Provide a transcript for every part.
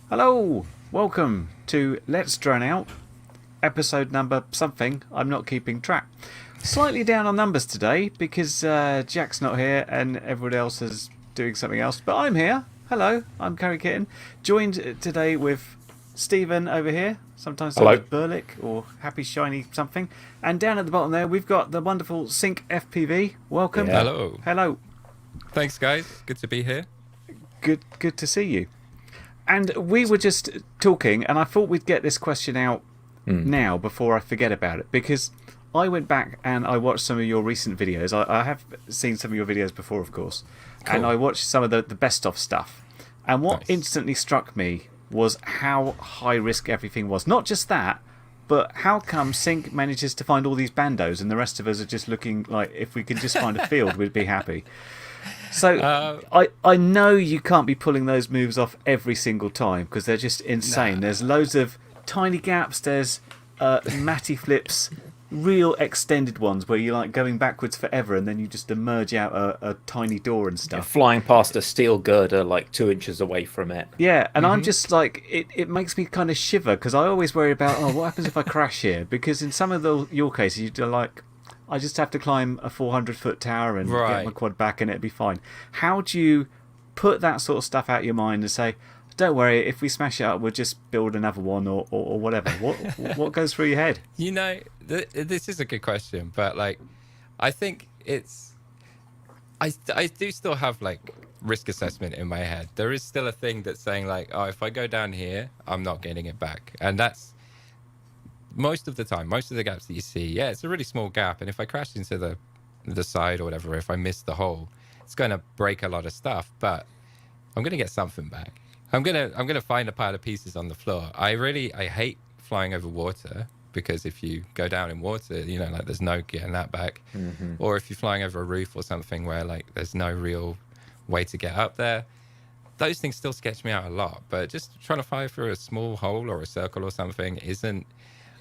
Hello, welcome to Let's Drone Out, episode number something, I'm not keeping track. Slightly down on numbers today because Jack's not here and everyone else is doing something else, but I'm here. Hello, I'm Carrie Kitten, joined today with Stephen over here, sometimes known as Burlick or Happy Shiny something, and down at the bottom there we've got the wonderful Sync FPV. Welcome. Yeah. Hello. Thanks, guys. Good to be here. Good to see you. And we were just talking, and I thought we'd get this question out now before I forget about it, because I went back and I watched some of your recent videos. I have seen some of your videos before, of course, and I watched some of the best of stuff. And what instantly struck me was how high risk everything was. Not just that, but how come Sync manages to find all these bandos and the rest of us are just looking like if we could just find a field, we'd be happy. So I know you can't be pulling those moves off every single time because they're just insane. There's loads of tiny gaps. There's matty flips, real extended ones where you're like going backwards forever and then you just emerge out a tiny door and stuff. You're flying past a steel girder like 2 inches away from it. Yeah, and I'm just like, it makes me kind of shiver because I always worry about, what happens if I crash here? Because in some of your cases, you're like, I just have to climb a 400-foot tower and get my quad back and it'll be fine. How do you put that sort of stuff out of your mind and say, don't worry, if we smash it up, we'll just build another one or whatever? What goes through your head? You know, this is a good question, but like, I think I do still have like risk assessment in my head. There is still a thing that's saying like, oh, if I go down here, I'm not getting it back. And that's most of the time, most of the gaps that you see, it's a really small gap. And if I crash into the side or whatever, if I miss the hole, it's going to break a lot of stuff, but I'm going to get something back. I'm gonna find a pile of pieces on the floor. I hate flying over water because if you go down in water, you know, like there's no getting that back. Or if you're flying over a roof or something where like there's no real way to get up there, those things still sketch me out a lot. But just trying to fly through a small hole or a circle or something isn't,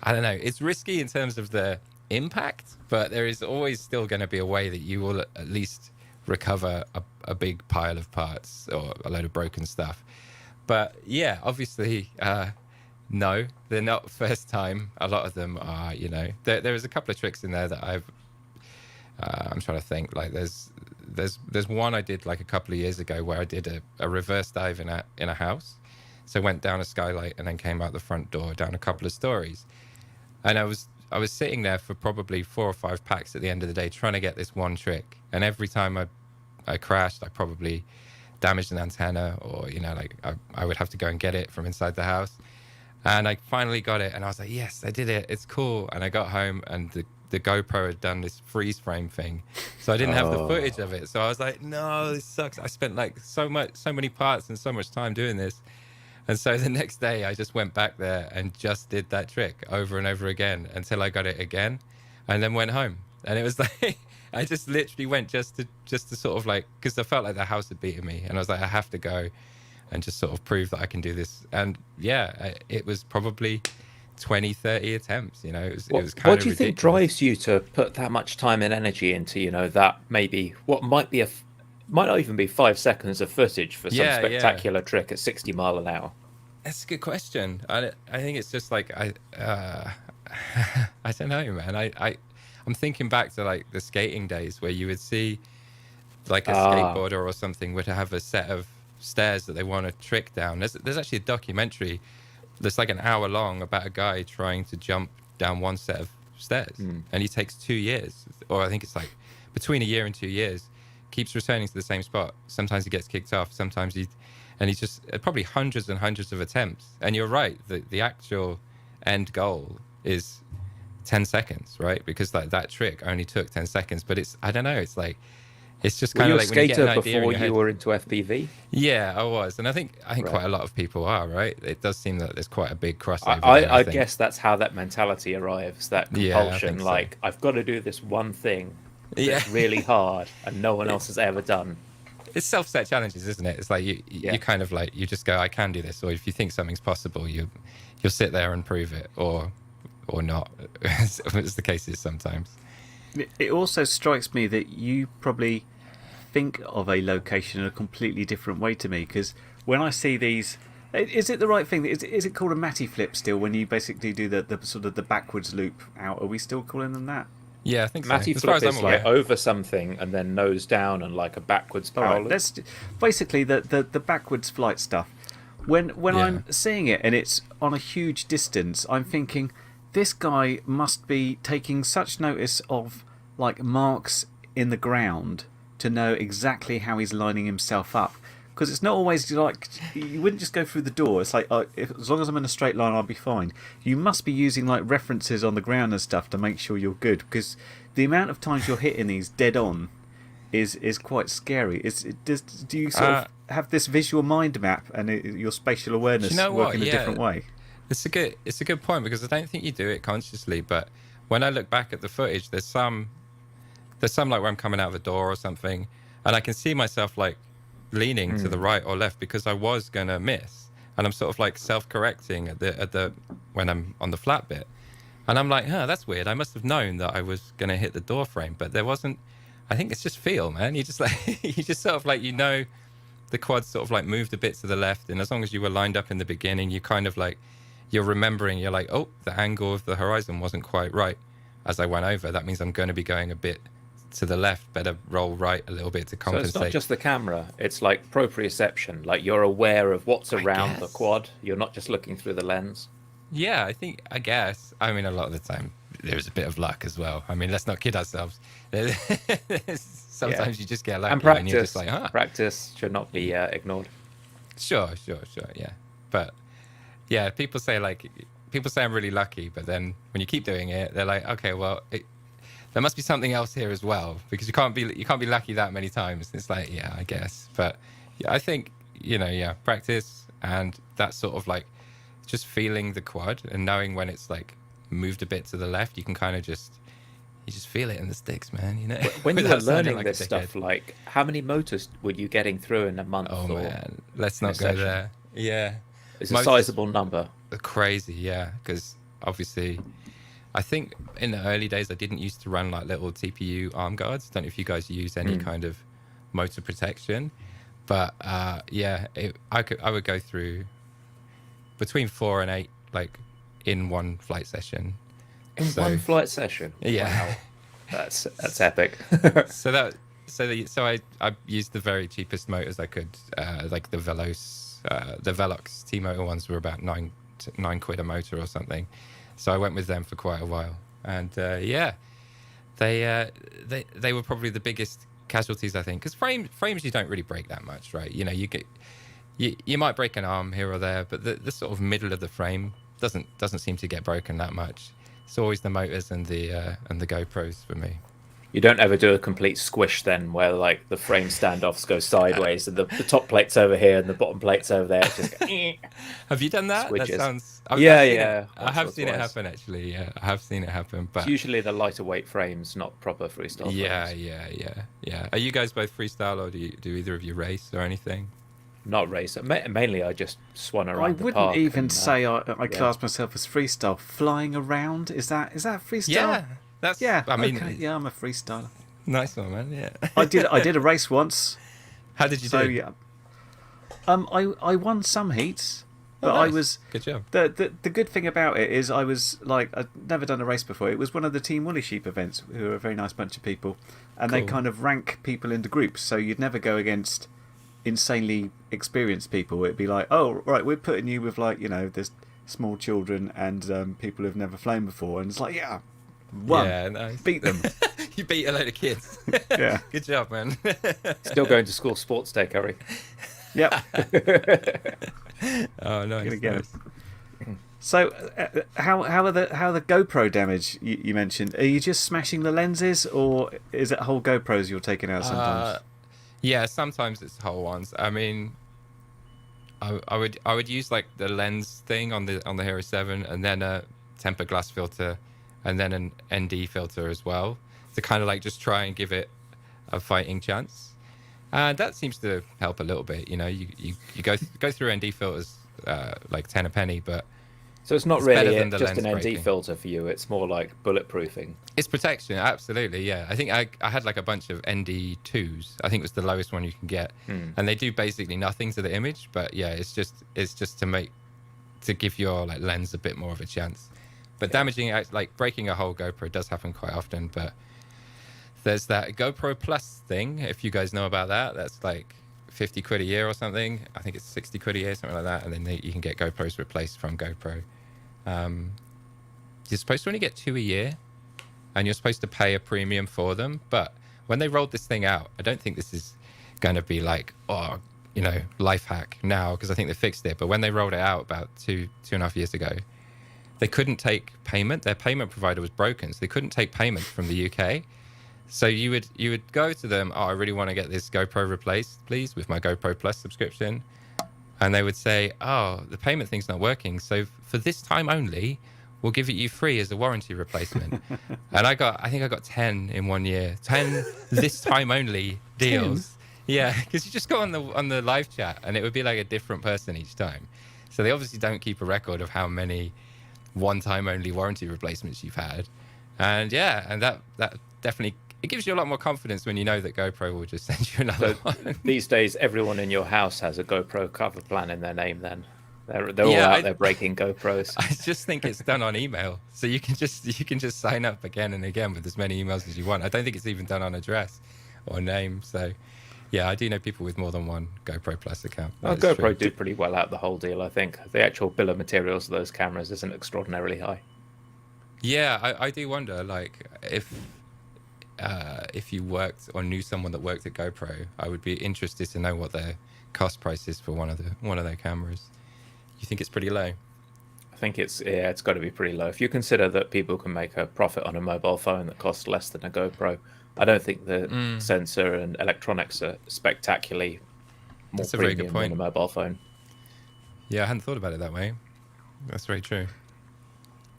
I don't know, it's risky in terms of the impact, but there is always still going to be a way that you will at least recover a big pile of parts or a load of broken stuff. But yeah, obviously, no, they're not first time. A lot of them are, you know, there is a couple of tricks in there that I'm trying to think. Like there's one I did like a couple of years ago where I did a reverse dive in a house. So went down a skylight and then came out the front door down a couple of stories. And I was sitting there for probably 4 or 5 packs at the end of the day trying to get this one trick. And every time I crashed, I probably damaged an antenna or, you know, like I would have to go and get it from inside the house. And I finally got it and I was like, yes, I did it. It's cool. And I got home and the GoPro had done this freeze frame thing. So I didn't have the footage of it. So I was like, no, this sucks. I spent like so many parts and so much time doing this. And so the next day I just went back there and just did that trick over and over again until I got it again and then went home. And it was like, I just literally went just to sort of like, because I felt like the house had beaten me. And I was like, I have to go and just sort of prove that I can do this. And yeah, it was probably 20, 30 attempts, you know, it was kind of ridiculous. What do you think drives you to put that much time and energy into, you know, that maybe what might not even be 5 seconds of footage for some spectacular trick at 60 mile an hour? That's a good question. I think it's just like, I don't know, man. I'm thinking back to like the skating days where you would see like a skateboarder or something would have a set of stairs that they want to trick down. There's actually a documentary that's like an hour long about a guy trying to jump down one set of stairs. And he takes 2 years, or I think it's like between a year and 2 years, keeps returning to the same spot. Sometimes he gets kicked off, sometimes he's just probably hundreds and hundreds of attempts. And you're right, the actual end goal is 10 seconds, right? Because that trick only took 10 seconds, but I don't know, it's like, it's just kind of like when you get an idea before you were into FPV? Yeah, I was. And I think quite a lot of people are, right? It does seem that there's quite a big crossover. I guess that's how that mentality arrives, that compulsion, so. Like, I've got to do this one thing that's really hard and no one else has ever done. It's self-set challenges, isn't it? It's like you kind of like, you just go, I can do this. Or if you think something's possible, you'll sit there and prove it or not, as the case is sometimes. It also strikes me that you probably think of a location in a completely different way to me, because when I see these Is it the right thing? Is it called a matty flip still when you basically do the sort of the backwards loop out? Are we still calling them that? Yeah, I think Matty so. As far flip as is I'm aware. like over something and then nose down and like a backwards All power right, loop. that's basically the backwards flight stuff. When I'm seeing it and it's on a huge distance, I'm thinking this guy must be taking such notice of like marks in the ground to know exactly how he's lining himself up. Because it's not always like you wouldn't just go through the door. It's like as long as I'm in a straight line, I'll be fine. You must be using like references on the ground and stuff to make sure you're good. Because the amount of times you're hitting these dead on is quite scary. Do you sort of have this visual mind map and your spatial awareness work in a different way? It's a good point because I don't think you do it consciously. But when I look back at the footage, there's some like where I'm coming out of the door or something, and I can see myself like leaning to the right or left because I was gonna miss, and I'm sort of like self-correcting at the when I'm on the flat bit, and I'm like, that's weird. I must have known that I was gonna hit the door frame, but there wasn't. I think it's just feel, man. You just like you just sort of like the quad sort of like moved a bit to the left, and as long as you were lined up in the beginning, you kind of like you're remembering. You're like, oh, the angle of the horizon wasn't quite right as I went over. That means I'm going to be going a bit to the left, better roll right a little bit to compensate. So it's not just the camera, it's like proprioception, like you're aware of what's around the quad, you're not just looking through the lens. Yeah, I guess. I mean, a lot of the time there's a bit of luck as well. I mean, let's not kid ourselves. Sometimes you just get lucky and practice, and you're just like, practice should not be ignored. Sure, yeah. But yeah, people say I'm really lucky, but then when you keep doing it, they're like, okay, well, there must be something else here as well, because you can't be lucky that many times. It's like, yeah, I guess. But yeah, I think, practice and that sort of like just feeling the quad and knowing when it's like moved a bit to the left, you can kind of just feel it in the sticks, man, When you were learning this stuff, like how many motors were you getting through in a month? Oh man, let's not go there. Yeah. It's a sizable number. Crazy, yeah, because obviously I think in the early days I didn't used to run like little TPU arm guards. Don't know if you guys use any kind of motor protection, but I would go through between 4 and 8 like in one flight session. One flight session. Yeah, wow. That's epic. So I used the very cheapest motors I could, like the Velox T-motor ones were about £9 a motor or something. So I went with them for quite a while, and they were probably the biggest casualties, I think, because frames you don't really break that much, right? You might break an arm here or there, but the sort of middle of the frame doesn't seem to get broken that much. It's always the motors and the GoPros for me. You don't ever do a complete squish then, where like the frame standoffs go sideways and the top plate's over here and the bottom plate's over there. It's just Have you done that? Switches. That sounds. Yeah. I have seen it happen actually. Yeah, I have seen it happen. But it's usually the lighter weight frames, not proper freestyle. Yeah, frames. yeah. Are you guys both freestyle, or do either of you race or anything? Not race. Mainly, I just swan around. I wouldn't even say I class myself as freestyle. Flying around, is that freestyle? Yeah, that's. Yeah, I mean, okay, yeah, I'm a freestyler. Nice one, man. Yeah. I did a race once. How did you do? Yeah. I won some heats, but nice. I was good job. The good thing about it is I was like, I'd never done a race before. It was one of the Team Woolly Sheep events, who are a very nice bunch of people, and Cool. they kind of rank people into groups, so you'd never go against insanely experienced people. It'd be like, oh right, we're putting you with like there's small children and people who've never flown before, and it's like won, Yeah, nice. beat them. You beat a load of kids. Yeah, Good job, man. Still going to school sports day, Curry. yep. Oh, nice. Gonna get nice. it. So, how the GoPro damage you mentioned? Are you just smashing the lenses, or is it whole GoPros you're taking out sometimes? Yeah, sometimes it's whole ones. I mean, I would use like the lens thing on the Hero 7, and then a tempered glass filter, and then an ND filter as well, to kind of like just try and give it a fighting chance. And that seems to help a little bit. You go through ND filters like 10 a penny, but So it's not It's better really than the just an lens ND breaking. filter for you. It's more like bulletproofing. It's protection, absolutely, yeah. I think I had like a bunch of ND2s. I think it was the lowest one you can get, and they do basically nothing to the image. But yeah, it's just to give your like lens a bit more of a chance. But damaging, like breaking a whole GoPro, does happen quite often. But there's that GoPro Plus thing. If you guys know about that, that's like 50 quid a year or something. I think it's 60 quid a year, something like that. And then you can get GoPros replaced from GoPro. You're supposed to only get 2 a year, and you're supposed to pay a premium for them. But when they rolled this thing out, I don't think this is going to be like, oh, you know, life hack now, because I think they fixed it. But when they rolled it out about two and a half years ago, they couldn't take payment. Their payment provider was broken, so they couldn't take payment from the UK. So you would go to them, oh, I really want to get this GoPro replaced, please, with my GoPro Plus subscription. And they would say, oh, the payment thing's not working. So for this time only, we'll give it you free as a warranty replacement. And I think I got 10 in 1 year. 10 this time only deals. 10? Yeah, because you just go on the live chat and it would be like a different person each time. So they obviously don't keep a record of how many one-time only warranty replacements you've had. And yeah, and that definitely, it gives you a lot more confidence when you know that GoPro will just send you another one. These days, everyone in your house has a GoPro cover plan in their name. Then they're all out there breaking GoPros. I just think it's done on email, so you can just sign up again and again with as many emails as you want. I don't think it's even done on address or name. So yeah, I do know people with more than one GoPro Plus account. Well, GoPro do pretty well out the whole deal. I think the actual bill of materials of those cameras isn't extraordinarily high. Yeah, I do wonder, like, if you worked or knew someone that worked at GoPro, I would be interested to know what their cost price is for one of their cameras. You think it's pretty low? I think it's got to be pretty low. If you consider that people can make a profit on a mobile phone that costs less than a GoPro, I don't think the sensor and electronics are spectacularly more premium than a mobile phone. Yeah, I hadn't thought about it that way. That's very true.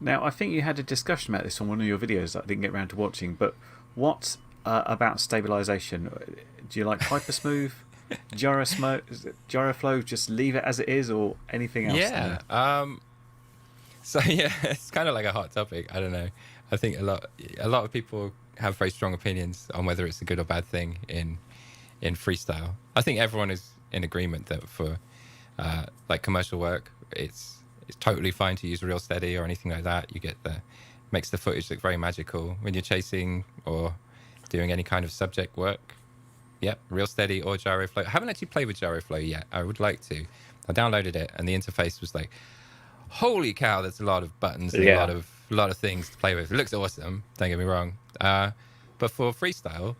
Now, I think you had a discussion about this on one of your videos that I didn't get around to watching, but what about stabilization? Do you like hypersmooth, gyroflow, just leave it as it is, or anything else? Yeah. So yeah, it's kind of like a hot topic. I don't know. I think a lot of people have very strong opinions on whether it's a good or bad thing in freestyle. I think everyone is in agreement that for like commercial work, it's totally fine to use real steady or anything like that. Makes the footage look very magical when you're chasing or doing any kind of subject work. Yep, real steady or gyroflow. I haven't actually played with gyroflow yet. I would like to. I downloaded it and the interface was like, holy cow, there's a lot of buttons and a lot of things to play with. It looks awesome, don't get me wrong. But for freestyle,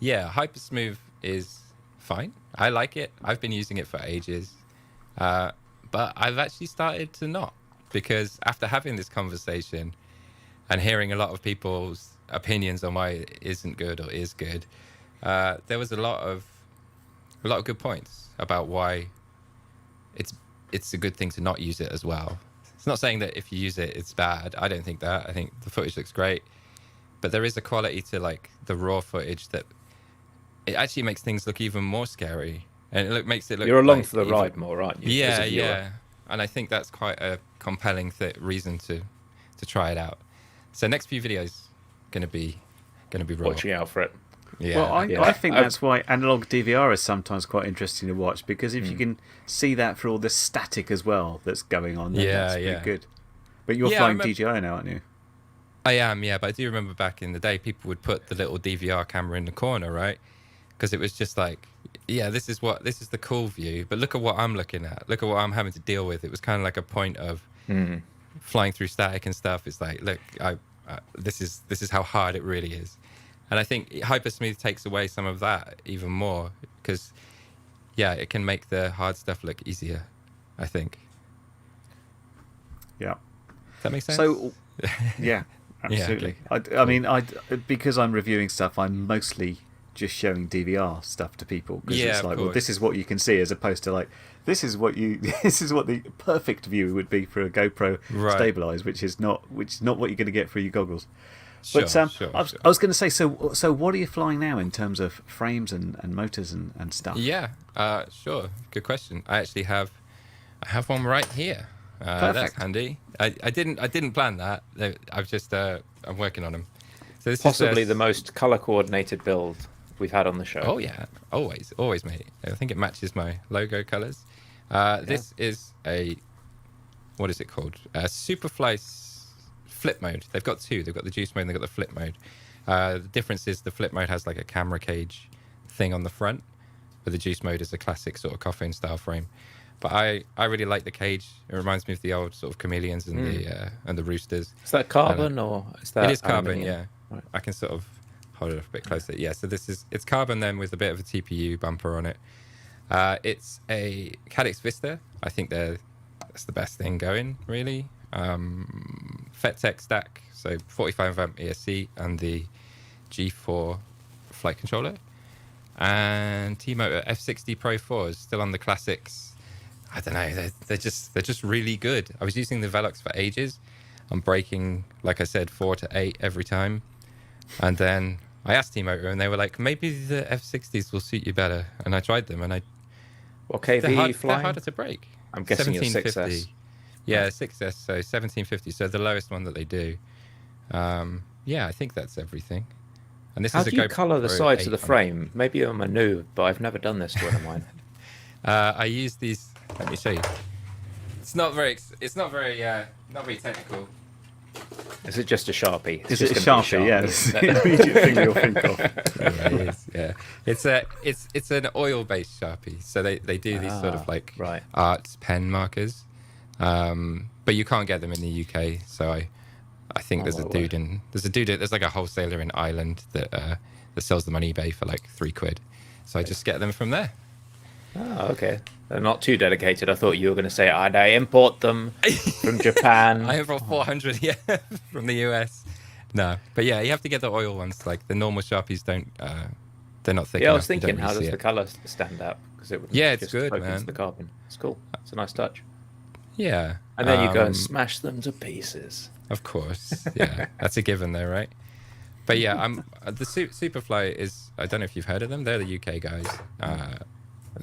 yeah, hypersmooth is fine. I like it. I've been using it for ages. But I've actually started to not, because after having this conversation and hearing a lot of people's opinions on why it isn't good or is good, there was a lot of good points about why it's a good thing to not use it as well. It's not saying that if you use it, it's bad. I don't think that. I think the footage looks great, but there is a quality to like the raw footage that it actually makes things look even more scary. And it makes it look. You're along for the ride more, aren't you? Yeah. And I think that's quite a compelling reason to try it out. So next few videos gonna be raw. Watching out for it. Yeah. Well, I think that's why analog DVR is sometimes quite interesting to watch, because if you can see that for all the static as well that's going on, then that's pretty good. But you're flying DJI now, aren't you? I am, yeah. But I do remember back in the day, people would put the little DVR camera in the corner, right? Because it was just like, yeah, this is the cool view, but look at what I'm looking at. Look at what I'm having to deal with. It was kind of like a point of flying through static and stuff. It's like, look, this is how hard it really is. And I think hypersmooth takes away some of that even more, because yeah, it can make the hard stuff look easier, I think. Yeah. Does that make sense? So yeah, absolutely. Yeah, okay. I mean, because I'm reviewing stuff, I'm mostly just showing DVR stuff to people, because it's like, well, this is what you can see, as opposed to like, this is what the perfect view would be for a GoPro stabilized, which is not what you're going to get for your goggles. But I was going to say, so what are you flying now in terms of frames and motors and stuff? Yeah, sure. Good question. I have one right here. That's handy. I didn't plan that. I've just I'm working on them. So this Possibly is the most color coordinated build we've had on the show. Oh yeah, always, mate. I think it matches my logo colors. This is a, what is it called? Superfly flip mode. They've got two. They've got the juice mode and they've got the flip mode. The difference is the flip mode has like a camera cage thing on the front, but the juice mode is a classic sort of coffin style frame. But I really like the cage. It reminds me of the old sort of chameleons and the roosters. Is that carbon or is that? It is carbon, aluminum? yeah. Right. I can sort of hold it up a bit closer. Yeah, so it's carbon then with a bit of a TPU bumper on it. It's a Calyx Vista. I think that's the best thing going, really. FetTech stack, so 45 amp ESC and the G4 flight controller. And T-Motor F60 Pro 4s still on the classics. I don't know, they're just really good. I was using the Velox for ages. I'm breaking, like I said, 4 to 8 every time. And then I asked T-Motor and they were like, maybe the F60s will suit you better. And I tried them and What KV are you flying? they're harder to break. I'm guessing you're 6S. Yeah, 6S, so 1750. So the lowest one that they do. Yeah, I think that's everything. And this How is do you colour the sides of the frame? Maybe I'm a noob, but I've never done this to one of mine. I use these. Let me show you. It's not very technical. Is it just a Sharpie? Is it a Sharpie? Yeah, it's the immediate thing you'll think of. Yeah, it is, yeah. It's an oil-based Sharpie, so they do these sort of like art pen markers, but you can't get them in the UK. So I think there's like a wholesaler in Ireland that sells them on eBay for like £3. So I just get them from there. Oh, okay. They're not too dedicated. I thought you were going to say, I import them from Japan. I import 400, yeah, from the US. No, but yeah, you have to get the oil ones. Like the normal Sharpies don't, they're not thick enough. Yeah, I was thinking, how does the colour stand out? Because it would it's good, soak man. into the carbon. It's cool. It's a nice touch. Yeah. And then you go and smash them to pieces. Of course, yeah, that's a given there, right? But yeah, the Superfly is, I don't know if you've heard of them. They're the UK guys.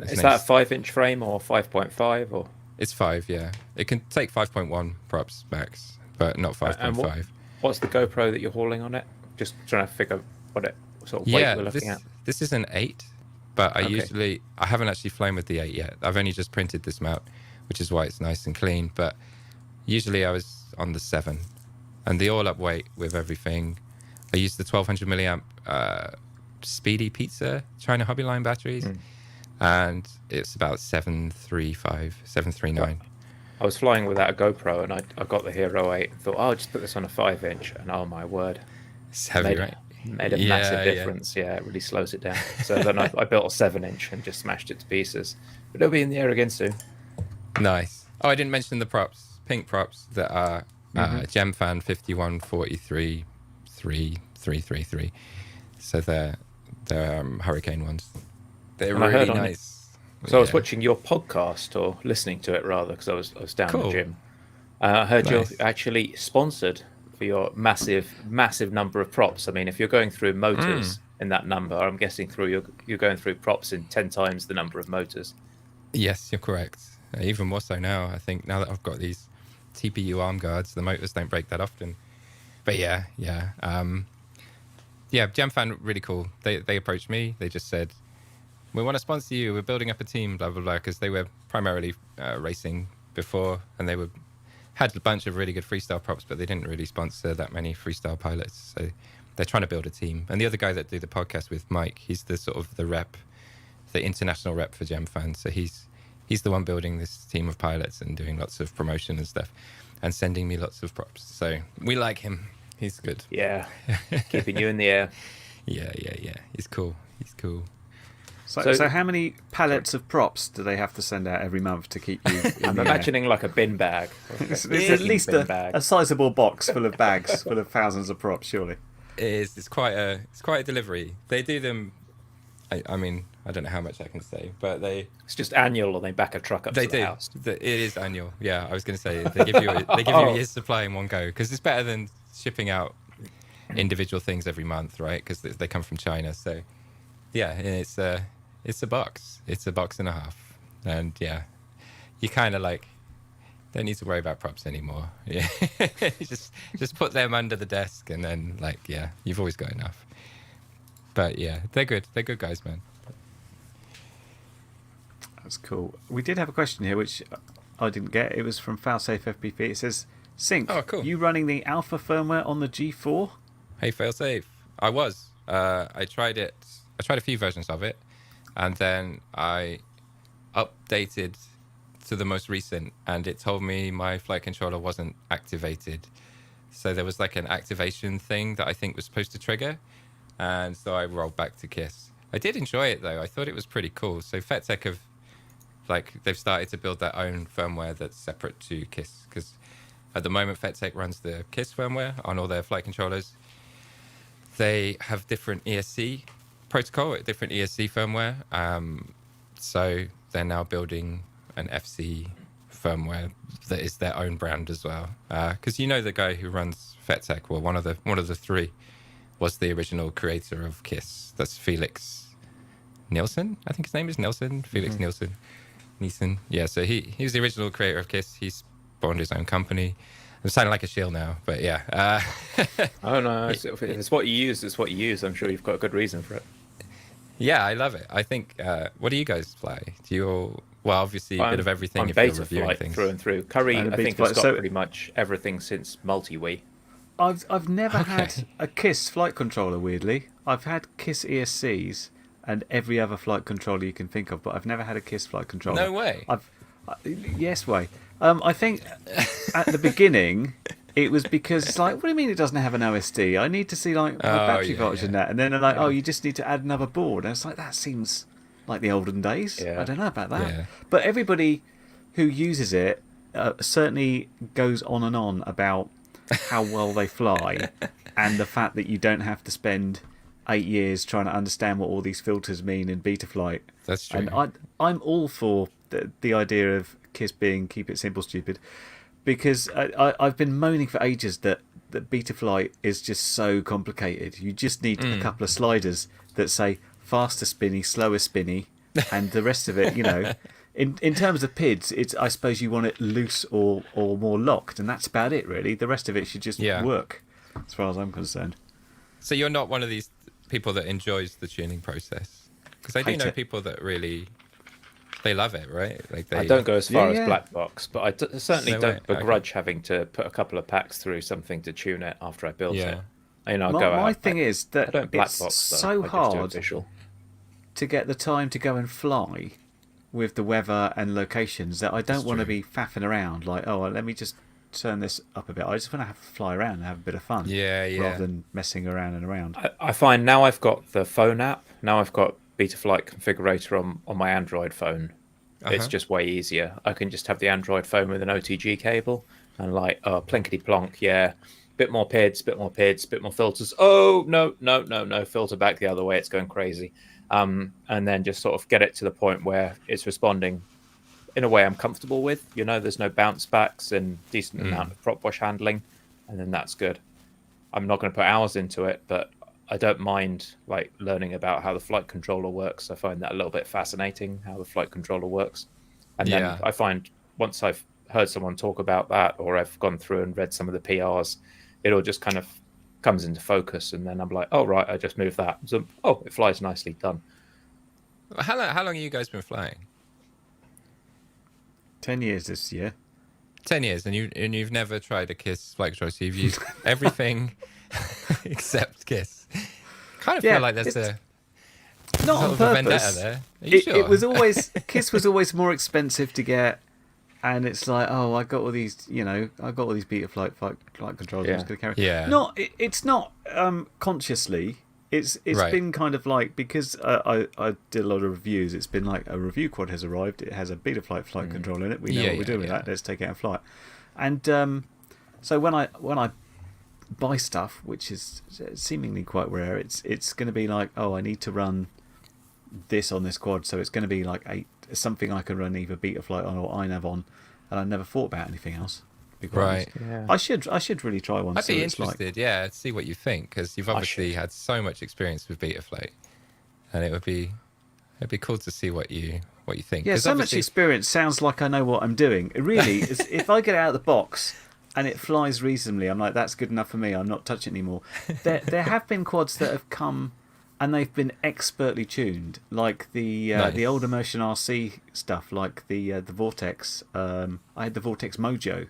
Is that a 5-inch frame or 5.5 or? It's 5, yeah. It can take 5.1 props max, but not 5.5. What's the GoPro that you're hauling on it? Just trying to figure what sort of weight we're looking at. This is an 8, but I haven't actually flown with the 8 yet. I've only just printed this mount, which is why it's nice and clean. But usually I was on the 7, and the all-up weight with everything. I used the 1200 milliamp Speedy Pizza China Hobbyline batteries. And it's about 735, 739. I was flying without a GoPro, and I got the Hero 8 and thought, I'll just put this on a 5-inch, and oh my word, it's heavy, right? Made a massive difference. Yeah, it really slows it down. So then I built a 7-inch and just smashed it to pieces. But it'll be in the air again soon. Nice. Oh, I didn't mention the props, pink props that are GemFan 5143 333. So they're Hurricane ones. They're really nice. So I was watching your podcast, or listening to it rather, because I was down in the gym. I heard you're actually sponsored for your massive number of props. I mean, if you're going through motors in that number, I'm guessing you're going through props in 10 times the number of motors. Yes, you're correct. Even more so now. I think now that I've got these TPU arm guards, the motors don't break that often. But yeah. GemFan, really cool. They approached me. They just said, we want to sponsor you. We're building up a team, blah, blah, blah, because they were primarily racing before, and they had a bunch of really good freestyle props, but they didn't really sponsor that many freestyle pilots. So they're trying to build a team. And the other guy that do the podcast with, Mike, he's the sort of the rep, the international rep for GemFan. So he's the one building this team of pilots and doing lots of promotion and stuff and sending me lots of props. So we like him. He's good. Yeah, keeping you in the air. Yeah. He's cool. So how many pallets of props do they have to send out every month to keep you in I'm the imagining like a bin bag. It's at least a sizable box full of bags full of thousands of props, surely. It is. It's quite a delivery. They do them. I mean, I don't know how much I can say, but it's just annual, or they back a truck up to the house. It is annual. Yeah, I was going to say they give you a year's supply in one go, because it's better than shipping out individual things every month, right? Because they come from China. So yeah, it's a box. It's a box and a half, and yeah, you kind of like Don't need to worry about props anymore. Yeah, just put them under the desk, and then like, yeah, you've always got enough. But yeah, they're good. They're good guys, man. That's cool. We did have a question here, which I didn't get. It was from Failsafe FPV. It says, Sync, Oh, cool. You running the alpha firmware on the G4? Hey, Failsafe. I was. I tried it. I tried a few versions of it, and then I updated to the most recent, and it told me my flight controller wasn't activated. So there was like an activation thing that I think was supposed to trigger, and so I rolled back to KISS. I did enjoy it though. I thought it was pretty cool. So FetTech have they've started to build their own firmware that's separate to KISS, because at the moment FetTech runs the KISS firmware on all their flight controllers. They have different ESC protocol, different ESC firmware. So they're now building an FC firmware that is their own brand as well. Because the guy who runs FetTech, well, one of the three, was the original creator of KISS. That's Felix Nielsen, I think his name is Nielsen. Felix Nielsen. Yeah, so he was the original creator of KISS. He's spawned his own company. I'm sounding like a shill now, but yeah. Oh no, it's what you use. It's what you use. I'm sure you've got a good reason for it. Yeah, I love it. I think. What do you guys fly? Do you all? Well, obviously a bit of everything. I'm if you're beta reviewing flight things through and through. Curry, I think, has got pretty much everything since multi-Wii. I've never had a KISS flight controller, weirdly. I've had KISS ESCs and every other flight controller you can think of, but I've never had a KISS flight controller. No way. Yes way. I think at the beginning it was because it's like, what do you mean it doesn't have an OSD? I need to see like my battery voltage and that. And then they're like, oh, you just need to add another board. And it's like, that seems like the olden days. Yeah. I don't know about that. Yeah. But everybody who uses it certainly goes on and on about how well they fly and the fact that you don't have to spend 8 years trying to understand what all these filters mean in Betaflight. That's true. And I'm all for the idea of KISS being keep it simple, stupid, because I've been moaning for ages that Betaflight is just so complicated. You just need a couple of sliders that say faster spinny, slower spinny, and the rest of it, in terms of PIDs, I suppose you want it loose or more locked, and that's about it really. The rest of it should just work, as far as I'm concerned. So you're not one of these people that enjoys the tuning process? Because I do know people that really, they love it, right? Like I don't go as far as black box, but I certainly don't begrudge having to put a couple of packs through something to tune it after I build it. My thing is that it's so I hard to get the time to go and fly with the weather and locations that I don't want to be faffing around like, oh, let me just turn this up a bit. I just want to have to fly around and have a bit of fun. Rather than messing around and around. I find now I've got the phone app. Now I've got Betaflight Configurator on my Android phone. It's just way easier. I can just have the Android phone with an OTG cable and plinkety plonk, bit more PIDs, bit more filters. Oh, no, filter back the other way. It's going crazy. And then just sort of get it to the point where it's responding in a way I'm comfortable with. There's no bounce backs and decent amount of prop wash handling, and then that's good. I'm not going to put hours into it, but I don't mind learning about how the flight controller works. I find that a little bit fascinating, how the flight controller works. And then I find once I've heard someone talk about that, or I've gone through and read some of the PRs, it all just kind of comes into focus, and then I'm like, oh right, I just moved that. So, it flies nicely, done. How long have you guys been flying? 10 years this year. 10 years, and you've never tried a KISS flight controller, so you've used everything except KISS. Kind of feel like there's not on purpose. Vendetta there. Are you sure? It was always KISS was always more expensive to get, and it's like, oh, I got all these, I got all these Betaflight flight controllers. I'm just going to carry. Yeah. It's not consciously. It's been kind of like, because I did a lot of reviews. It's been like a review quad has arrived. It has a Betaflight flight controller in it. We know what we're doing with that. Let's take it out flight. And so when I buy stuff, which is seemingly quite rare, it's going to be like, oh, I need to run this on this quad, so it's going to be like something I can run either Betaflight on or iNav on, and I never thought about anything else. Right. Yeah. I should really try one. I'd be interested, to see what you think, because you've obviously had so much experience with Betaflight, and it'd be cool to see what you what you think. Yeah, 'Cause so much obviously- experience sounds like I know what I'm doing. It really is. If I get it out of the box and it flies reasonably, I'm like, that's good enough for me. I'm not touching it anymore. There have been quads that have come and they've been expertly tuned, like the old Immersion RC stuff, like the Vortex. I had the Vortex Mojo,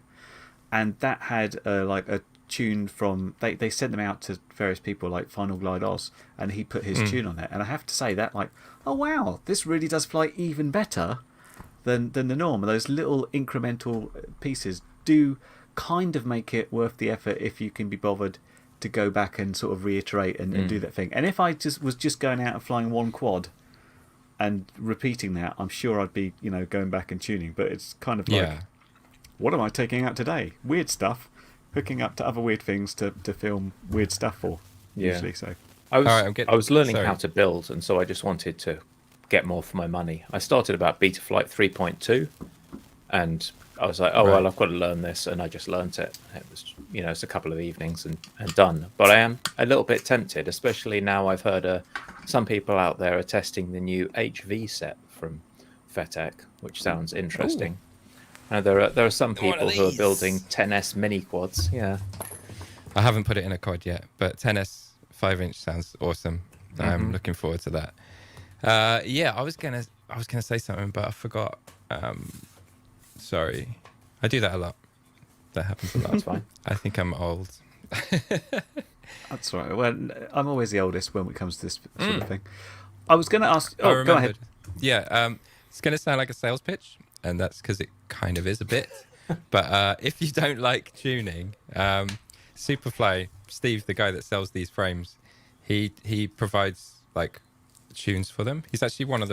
and that had like a tune from. They sent them out to various people like Final Glide Oz, and he put his tune on there. And I have to say that, like, oh wow, this really does fly even better than the norm. And those little incremental pieces do kind of make it worth the effort if you can be bothered to go back and sort of reiterate and do that thing. And if I was just going out and flying one quad and repeating that, I'm sure I'd be, going back and tuning. But it's kind of like, what am I taking out today? Weird stuff, hooking up to other weird things to film weird stuff for, usually. So I was learning how to build, and so I just wanted to get more for my money. I started about Betaflight 3.2, and I was like, well, I've got to learn this, and I just learnt it. It was, it's a couple of evenings and done. But I am a little bit tempted, especially now I've heard some people out there are testing the new HV set from Fetech, which sounds interesting. And there are some people who are building 10S mini quads. Yeah, I haven't put it in a quad yet, but 10S 5-inch sounds awesome. I'm looking forward to that. I was gonna say something, but I forgot. Sorry, I do that a lot. That happens a lot. That's fine. I think I'm old. That's right. Well, I'm always the oldest when it comes to this sort of thing. I was going to ask. Oh, go ahead. Yeah, it's going to sound like a sales pitch, and that's because it kind of is a bit. But if you don't like tuning, Superfly, Steve, the guy that sells these frames, he provides like tunes for them. He's actually one of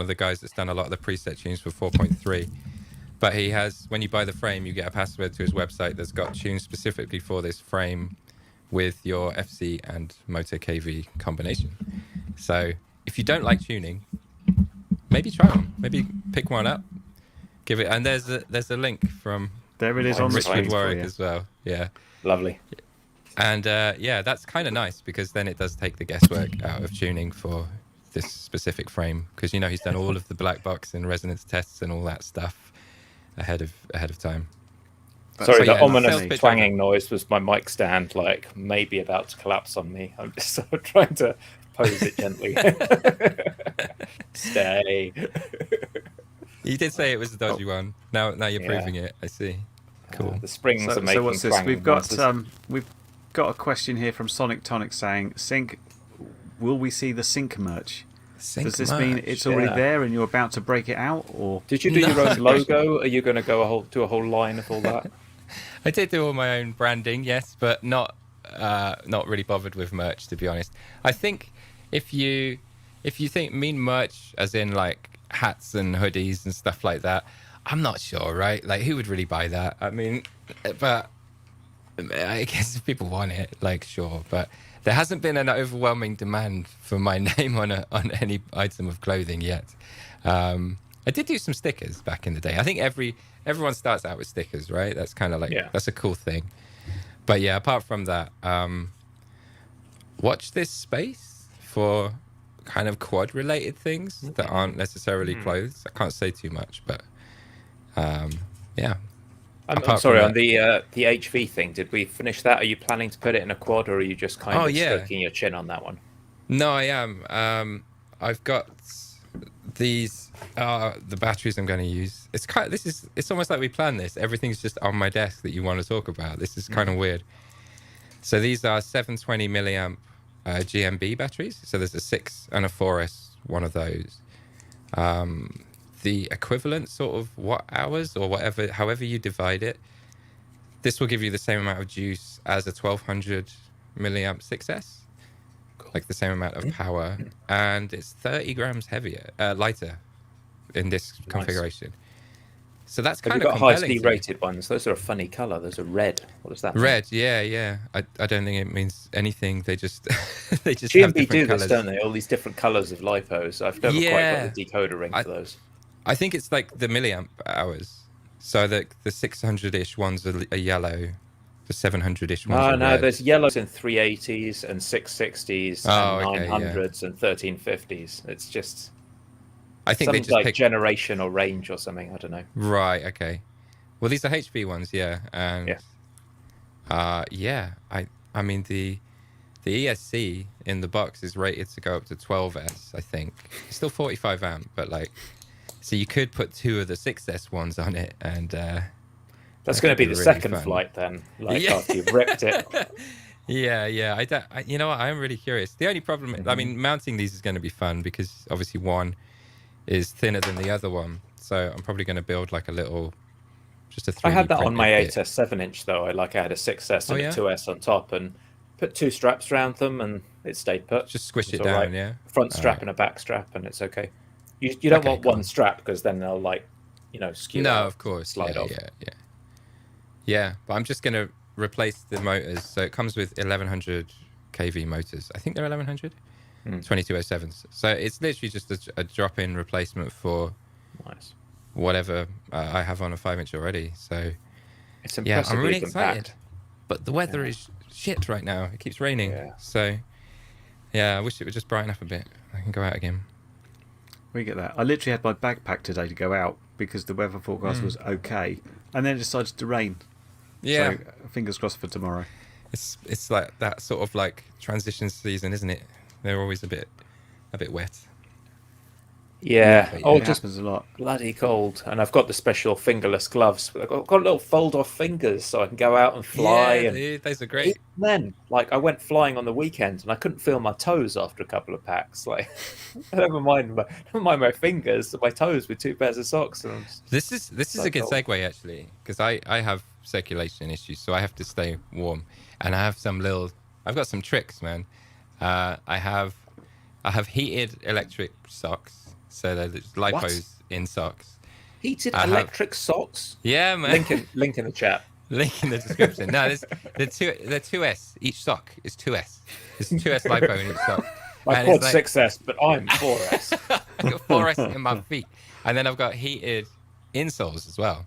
the guys that's done a lot of the preset tunes for 4.3. But he has, when you buy the frame, you get a password to his website that's got tunes specifically for this frame with your FC and Moto KV combination. So if you don't like tuning, maybe try one. Maybe pick one up, give it. And there's a link from there it is on Richard Warwick as well. Yeah, lovely. And that's kind of nice because then it does take the guesswork out of tuning for this specific frame, because he's done all of the black box and resonance tests and all that stuff ahead of time. Sorry, the ominous twanging noise was my mic stand, like maybe about to collapse on me. I'm just sort of trying to pose it gently. Stay. You did say it was a dodgy one. Now you're proving it. I see. Cool. The springs are making. So what's this? We've got a question here from Sonic Tonic saying, "Sync, will we see the Sync merch?" Does this mean it's already there and you're about to break it out, or did you do your own logo? Are you going to go do a whole line of all that? I did do all my own branding, yes, but not really bothered with merch, to be honest. I think if you mean merch as in like hats and hoodies and stuff like that, I'm not sure, right? Like, who would really buy that? I mean, but I guess if people want it, like, sure, but there hasn't been an overwhelming demand for my name on any item of clothing yet. I did do some stickers back in the day. I think everyone starts out with stickers, right? That's kind of like, that's a cool thing. But yeah, apart from that, watch this space for kind of quad related things that aren't necessarily clothes. I can't say too much, but yeah. I'm sorry, on the HV thing, did we finish that? Are you planning to put it in a quad, or are you just kind of stroking your chin on that one? No, I am. I've got these the batteries I'm going to use. It's almost like we planned this. Everything's just on my desk that you want to talk about. This is kind of weird. So these are 720 milliamp GMB batteries. So there's a 6 and a 4S, one of those. The equivalent sort of watt hours or whatever, however you divide it, this will give you the same amount of juice as a 1200 milliamp 6S, like the same amount of power, and it's 30 grams lighter in this configuration. So that's kind of compelling. You've got high-speed rated ones. Those are a funny color. Those are red. What does that mean? Red, yeah. I don't think it means anything. They just GMB have different do colors. This, don't they? All these different colors of lipos. I've never quite got the decoder ring for those. I think it's like the milliamp hours. So the 600-ish ones are yellow. The 700-ish ones are red. There's yellows in 380s and 660s and 900s and 1350s. It's just... I think Some they just like picked... generation or range or something. I don't know. Right. Okay. Well, these are HV ones, yeah, and Yeah. I mean the ESC in the box is rated to go up to 12S. I think it's still 45 amp, but like, so you could put 2 of the 6S ones on it, and That's that going to could be the really second fun. flight then. Like Yeah. after you've ripped it. Yeah. You know what? I am really curious. The only problem, I mean, mounting these is going to be fun because obviously one is thinner than the other one, so I'm probably going to build like a little, just a 3D I had that on my printed 8S 7-inch though. I had a 6S and Oh, yeah? a 2S on top, and put 2 straps around them, and it stayed put. Just squish It's it all down, right. yeah. Front strap Alright. and a back strap, and it's okay. You don't Okay, want cool. one strap because then they'll like, skew No, out, of course. slide off. Yeah, but I'm just going to replace the motors. So it comes with 1100 kV motors. I think they're 1100? 2207s. So it's literally just a drop-in replacement for Nice. whatever I have on a 5-inch already. So It's yeah, impressively I'm really compact. excited. But the weather is shit right now. It keeps raining. Yeah. So yeah, I wish it would just brighten up a bit. I can go out again. We get that. I literally had my bag packed today to go out because the weather forecast was okay, and then it decided to rain. Yeah. So fingers crossed for tomorrow. It's like that sort of like transition season, isn't it? They're always a bit wet. Yeah. But Oh, It just happens a lot. bloody cold. And I've got the special fingerless gloves. I've got little fold-off fingers so I can go out and fly. Yeah, and dude, those are great. then, like, I went flying on the weekend and I couldn't feel my toes after a couple of packs. Like, never mind my fingers, my toes with 2 pairs of socks. And This is so a good cold. segue actually, because I have circulation issues, so I have to stay warm, and I have I've got some tricks, man. I have heated electric socks, so there's lipos in socks. Heated I have- electric socks. Yeah, man. Link in the chat. Link in the description. No, they're 2S. Each sock is 2S. There's 2S lipo in each sock. My And quad's it's like- 6S, but I'm 4S. I've got 4S in my feet, and then I've got heated insoles as well.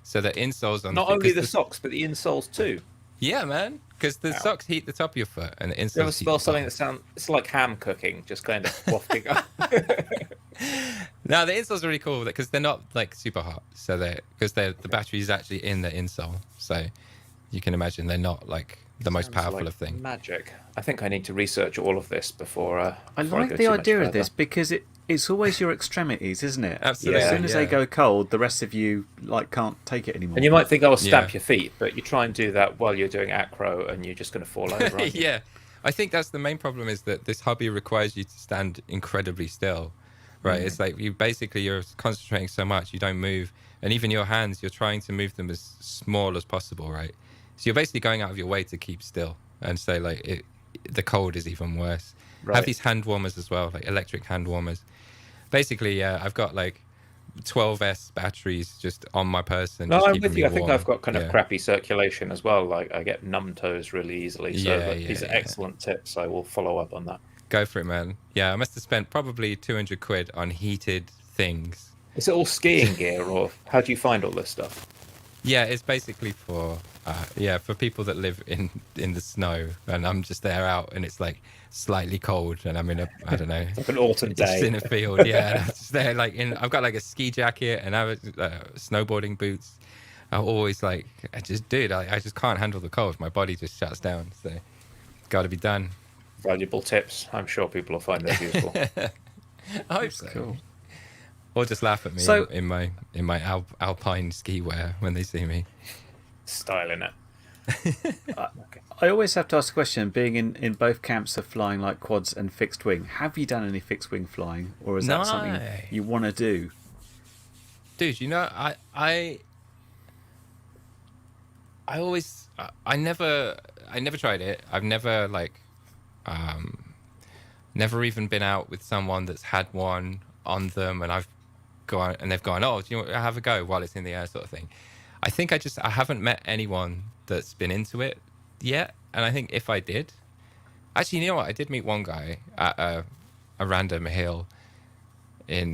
So the insoles on Not the feet, only 'cause the socks, but the insoles too. yeah, man, because the Wow. socks heat the top of your foot, and the insoles You ever heat smell the something bottom. that it's like ham cooking, just kind of wafting up? No, the insoles are really cool because they're not like super hot. So the battery is actually in the insole, so you can imagine they're not like the most Sounds powerful like of things. Magic. I think I need to research all of this before. I before like go the too much idea of further. this because it's always your extremities, isn't it? Absolutely, As soon as they yeah. go cold, the rest of you like can't take it anymore. And you might think, "Oh, stamp Yeah. your feet," but you try and do that while you're doing acro, and you're just going to fall over. aren't you? Yeah, I think that's the main problem, is that this hobby requires you to stand incredibly still, right? It's like you're concentrating so much, you don't move, and even your hands, you're trying to move them as small as possible, right? So you're basically going out of your way to keep still, and so like the cold is even worse. I have Right. these hand warmers as well, like electric hand warmers. Basically, yeah, I've got like 12S batteries just on my person. No, just I'm keeping with me you. I think warm. I've got kind of Yeah. crappy circulation as well. Like I get numb toes really easily. So Yeah, these are yeah. excellent tips. I will follow up on that. Go for it, man. Yeah, I must have spent probably 200 quid on heated things. Is it all skiing gear, or how do you find all this stuff? Yeah, it's basically for people that live in the snow, and I'm just there out, and it's like slightly cold, and I'm in a, I don't know, Like an autumn just day. in a field. Yeah, and I'm just there like I've got like a ski jacket, and I have snowboarding boots. I'm always like, I just can't handle the cold. My body just shuts down. So it's got to be done. Valuable tips. I'm sure people will find those useful. I hope so. Cool. Or just laugh at me So- in my alpine ski wear when they see me. Styling it. Okay. I always have to ask a question, being in both camps of flying like quads and fixed wing. Have you done any fixed wing flying, or is that something No. you want to do? Dude, you know, I never tried it. I've never never even been out with someone that's had one on them, and they've gone, oh, do you want to have a go while it's in the air, sort of thing. I think I haven't met anyone that's been into it yet, and I think if I did, actually, you know what? I did meet one guy at a random hill in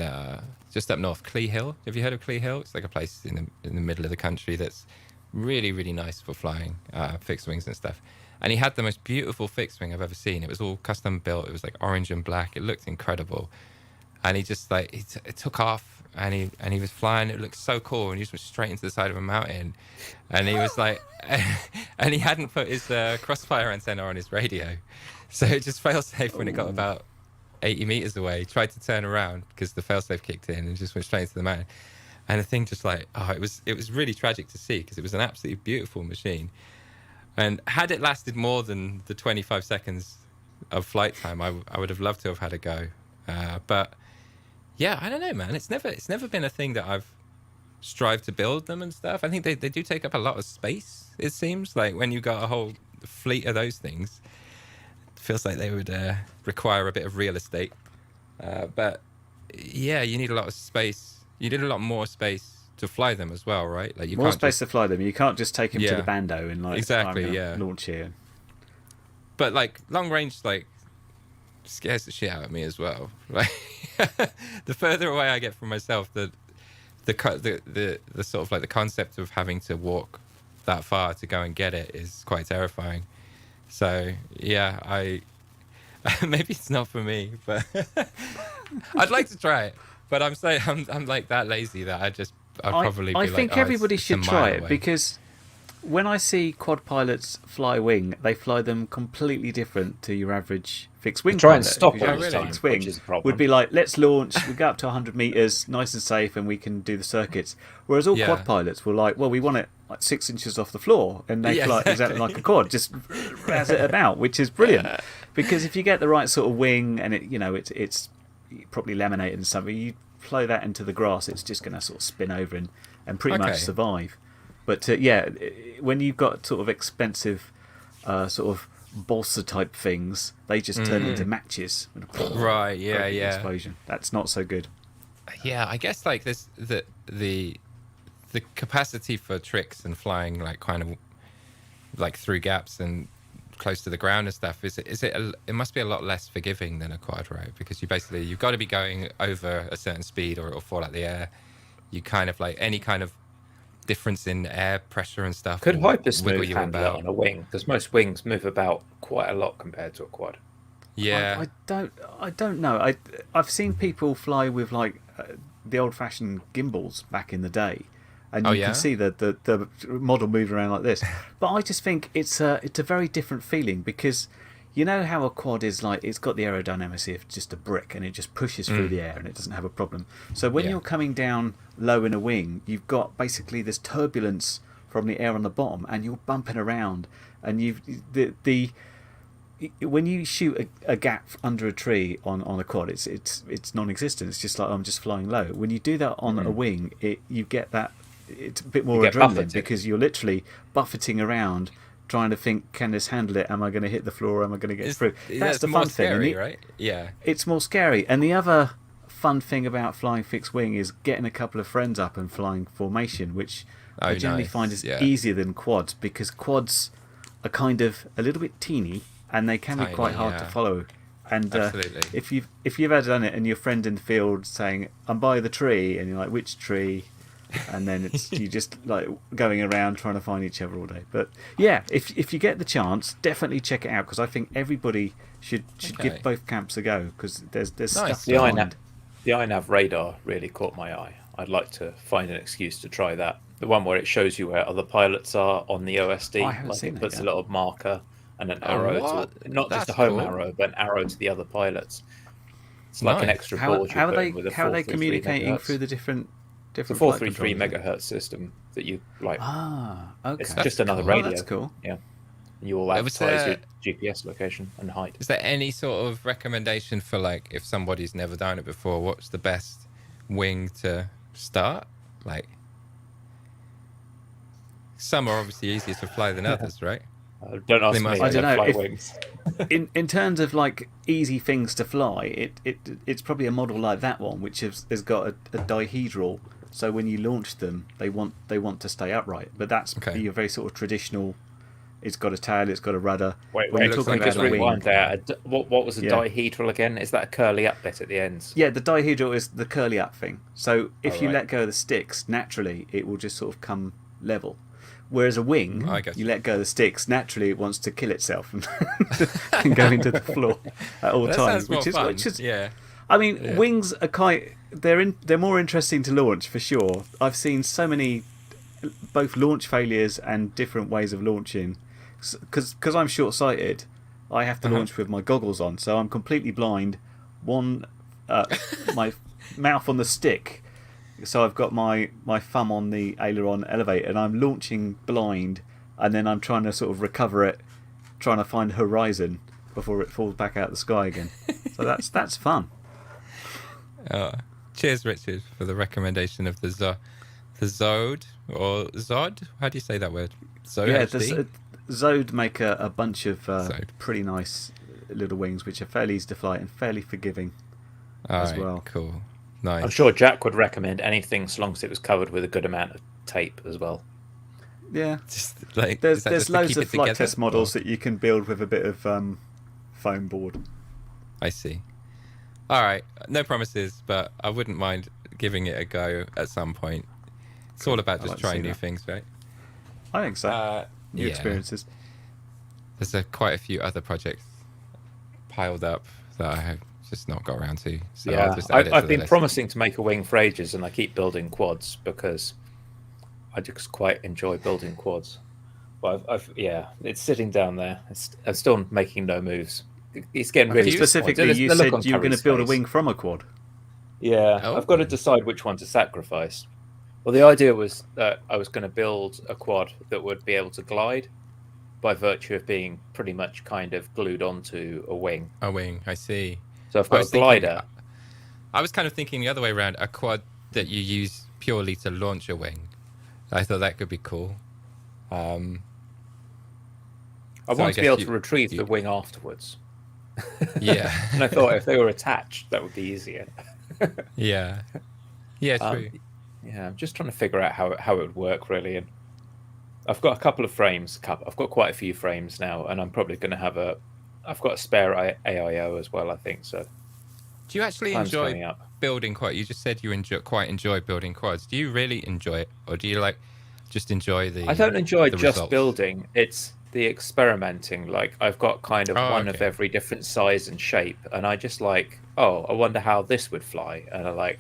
just up north, Clee Hill. Have you heard of Clee Hill? It's like a place in the middle of the country that's really, really nice for flying fixed wings and stuff. And he had the most beautiful fixed wing I've ever seen. It was all custom built. It was like orange and black. It looked incredible. and he just like it took off, and he was flying. It looked so cool, and he just went straight into the side of a mountain, and he was like, and he hadn't put his crossfire antenna on his radio, so it just failed safe when it got about 80 meters away. He tried to turn around because the failsafe kicked in and just went straight into the mountain. And the thing just like, it was really tragic to see because it was an absolutely beautiful machine. And had it lasted more than the 25 seconds of flight time, I would have loved to have had a go. But yeah, I don't know, man. It's never been a thing that I've strived to build them and stuff. I think they do take up a lot of space, it seems. Like when you got a whole fleet of those things, it feels like they would require a bit of real estate. But yeah, you need a lot of space. You need a lot more space to fly them as well, right? Like you more can't space to fly them. You can't just take them to the bando and like exactly, launch here. But like long range, like scares the shit out of me as well. Like the further away I get from myself, the sort of like the concept of having to walk that far to go and get it is quite terrifying. So yeah, maybe it's not for me, but I'd like to try it. But I'm like that lazy that I'd probably be I think everybody should try it away. Because when I see quad pilots fly wing, they fly them completely different to your average fixed wing try pilot. and stop Your all the average time, fixed wing which is a problem. would be like, let's launch, we go up to 100 meters, nice and safe, and we can do the circuits. Whereas all quad pilots were like, well, we want it like 6 inches off the floor, and they fly exactly like a quad, just razz it about, which is brilliant. Because if you get the right sort of wing and it's properly laminated and something, you flow that into the grass, it's just going to sort of spin over and pretty much survive. But when you've got sort of expensive sort of balsa type things, they just turn into matches. Right, yeah. Explosion. That's not so good. Yeah, I guess like this the capacity for tricks and flying like kind of like through gaps and close to the ground and stuff, it must be a lot less forgiving than a quad, right? Because you've got to be going over a certain speed or it'll fall out the air. You kind of like any kind of difference in air pressure and stuff could hypersmooth you handle it on a wing, because most wings move about quite a lot compared to a quad. Yeah, I don't know. I've seen people fly with like the old-fashioned gimbals back in the day, and you can see the model moving around like this. But I just think it's a very different feeling, because you know how a quad is like, it's got the aerodynamics of just a brick and it just pushes through the air and it doesn't have a problem. So when you're coming down low in a wing, you've got basically this turbulence from the air on the bottom, and you're bumping around, and when you shoot a gap under a tree on a quad, it's non-existent. It's just like, I'm just flying low. When you do that on a wing, you get that, it's a bit more adrenaline, because you're literally buffeting around trying to think, can this handle it? Am I going to hit the floor? Am I going to get through? That's the fun scary, thing, right? Yeah, it's more scary. And the other fun thing about flying fixed wing is getting a couple of friends up and flying formation, which I generally find is easier than quads, because quads are kind of a little bit teeny and they can be quite hard to follow. And if you've ever done it and your friend in the field saying, I'm by the tree, and you're like, which tree? And then you just like going around trying to find each other all day. But yeah, if you get the chance, definitely check it out, because I think everybody should give both camps a go, because there's stuff to find. The iNav radar really caught my eye. I'd like to find an excuse to try that. The one where it shows you where other pilots are on the OSD. I haven't seen it that puts yet. a little marker and an arrow not just a home arrow, but an arrow to the other pilots. It's like an extra board how are they with a how are they 433 communicating megahertz. through the different The flight 433 controllers? megahertz system that you like. Okay. It's just another Oh, radio. that's cool. Yeah. And you will advertise your GPS location and height. Is there any sort of recommendation for like if somebody's never done it before, what's the best wing to start? Like, some are obviously easier to fly than others, right? Don't ask me. I don't know fly if, wings. in terms of like easy things to fly, it's probably a model like that one, which has got a dihedral. So when you launch them, they want to stay upright. But that's your very sort of traditional. It's got a tail, it's got a rudder. Wait, when you're talking just about a rewind wing, there. What was a dihedral again? Is that a curly up bit at the ends? Yeah, the dihedral is the curly up thing. So if you right. let go of the sticks, naturally it will just sort of come level. Whereas a wing, you let go of the sticks, naturally it wants to kill itself and go into the floor at all times. Which is yeah. I mean, wings are they're more interesting to launch for sure. I've seen so many both launch failures and different ways of launching. Because I'm short-sighted, I have to launch with my goggles on, so I'm completely blind. My mouth on the stick, so I've got my thumb on the aileron elevator, and I'm launching blind, and then I'm trying to sort of recover it, trying to find horizon before it falls back out the sky again. So that's fun. Cheers, Richard, for the recommendation of the Zod or Zod. How do you say that word? Zod. Yeah, Zod make a bunch of pretty nice little wings, which are fairly easy to fly and fairly forgiving as well. Cool, nice. I'm sure Jack would recommend anything so long as it was covered with a good amount of tape as well. Yeah, just like there's loads of flight test models that you can build with a bit of foam board. I see. All right, no promises, but I wouldn't mind giving it a go at some point. It's all about just trying new things, right? I think so. New experiences. There's quite a few other projects piled up that I have just not got around to. So yeah, I've been promising to make a wing for ages, and I keep building quads because I just quite enjoy building quads. But it's sitting down there. I'm still making no moves. It's getting really specifically. You said you were going to build a wing from a quad. Yeah, I've got to decide which one to sacrifice. Well, the idea was that I was going to build a quad that would be able to glide by virtue of being pretty much kind of glued onto a wing. A wing, I see. So I've got a glider. I was kind of thinking the other way around, a quad that you use purely to launch a wing. I thought that could be cool. I want to be able to retrieve the wing afterwards. Yeah. And I thought if they were attached, that would be easier. Yeah. Yeah, true. Yeah, I'm just trying to figure out how it would work, really. And I've got a couple of frames. I've got quite a few frames now, and I'm probably going to have I've got a spare AIO as well, I think. So, do you actually enjoy building quads? You just said you quite enjoy building quads. Do you really enjoy it, or do you just enjoy the? I don't enjoy just results? Building. It's the experimenting. Like I've got kind of one of every different size and shape, and I just I wonder how this would fly, and I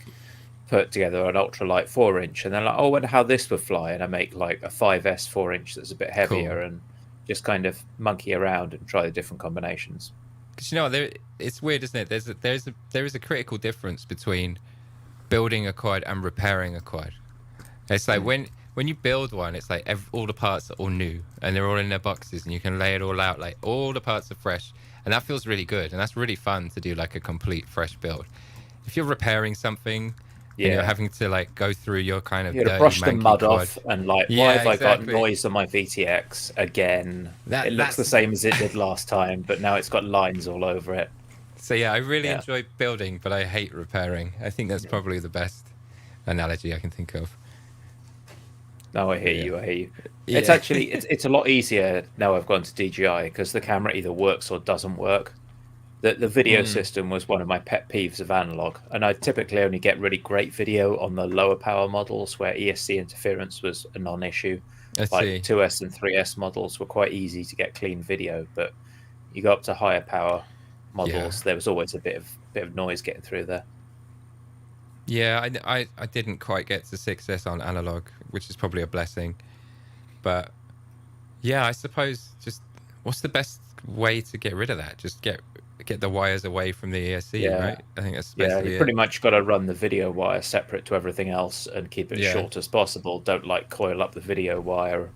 put together an ultralight 4-inch, and then I wonder how this would fly, and I make a 5S 4-inch that's a bit heavier, and just kind of monkey around and try the different combinations. Because it's weird, isn't it? There is a critical difference between building a quad and repairing a quad. It's like when you build one, it's like all the parts are all new and they're all in their boxes, and you can lay it all out, like all the parts are fresh, and that feels really good, and that's really fun to do, like a complete fresh build. If you're repairing something, and you're having to go through your kind of dirty, brush the mud quad off, and why have I got noise on my VTX again? It looks the same as it did last time, but now it's got lines all over it. So I really enjoy building, but I hate repairing. I think that's probably the best analogy I can think of. No, I hear you. Yeah. It's actually it's a lot easier now I've gone to DJI, because the camera either works or doesn't work. The video system was one of my pet peeves of analog, and I typically only get really great video on the lower power models where ESC interference was a non-issue. Like 2S and 3S models were quite easy to get clean video, but you go up to higher power models, there was always a bit of noise getting through there. Yeah, I didn't quite get to 6S on analog, which is probably a blessing. But yeah, I suppose just what's the best way to get rid of that? Just get the wires away from the ESC, right? I think that's basically you pretty much got to run the video wire separate to everything else and keep it short as possible. Don't coil up the video wire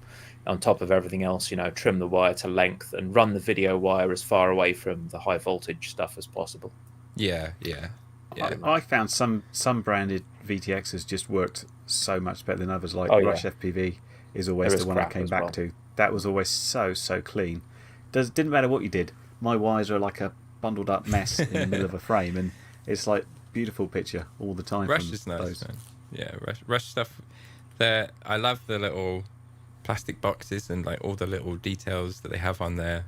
on top of everything else. Trim the wire to length and run the video wire as far away from the high voltage stuff as possible. Yeah. I found some branded VTXs just worked so much better than others. Rush FPV is always the one I came back to. That was always so clean. Didn't matter what you did. My wires are like a bundled up mess in the middle of a frame, and it's beautiful picture all the time. Rush is nice, man. Yeah, Rush stuff. I love the little plastic boxes and all the little details that they have on their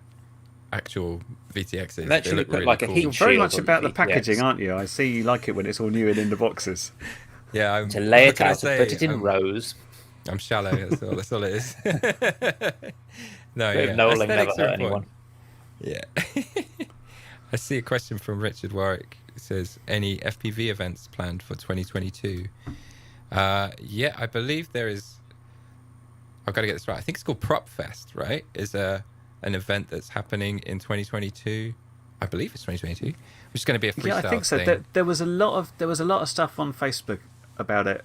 actual VTXs. And actually put really a heat shield. Very much about the packaging, aren't you? I see you like it when it's all new and in the boxes. Yeah, to lay it out, to put it in rows. I'm shallow. That's all it is. No, Knowling never hurt anyone. Yeah. I see a question from Richard Warwick, It says, any FPV events planned for 2022? Yeah, I believe there is. I've got to get this right. I think it's called Prop Fest, right? Is an event that's happening in 2022. I believe it's 2022. Which is going to be a freestyle Yeah, I think so. thing. There was a lot of stuff on Facebook about it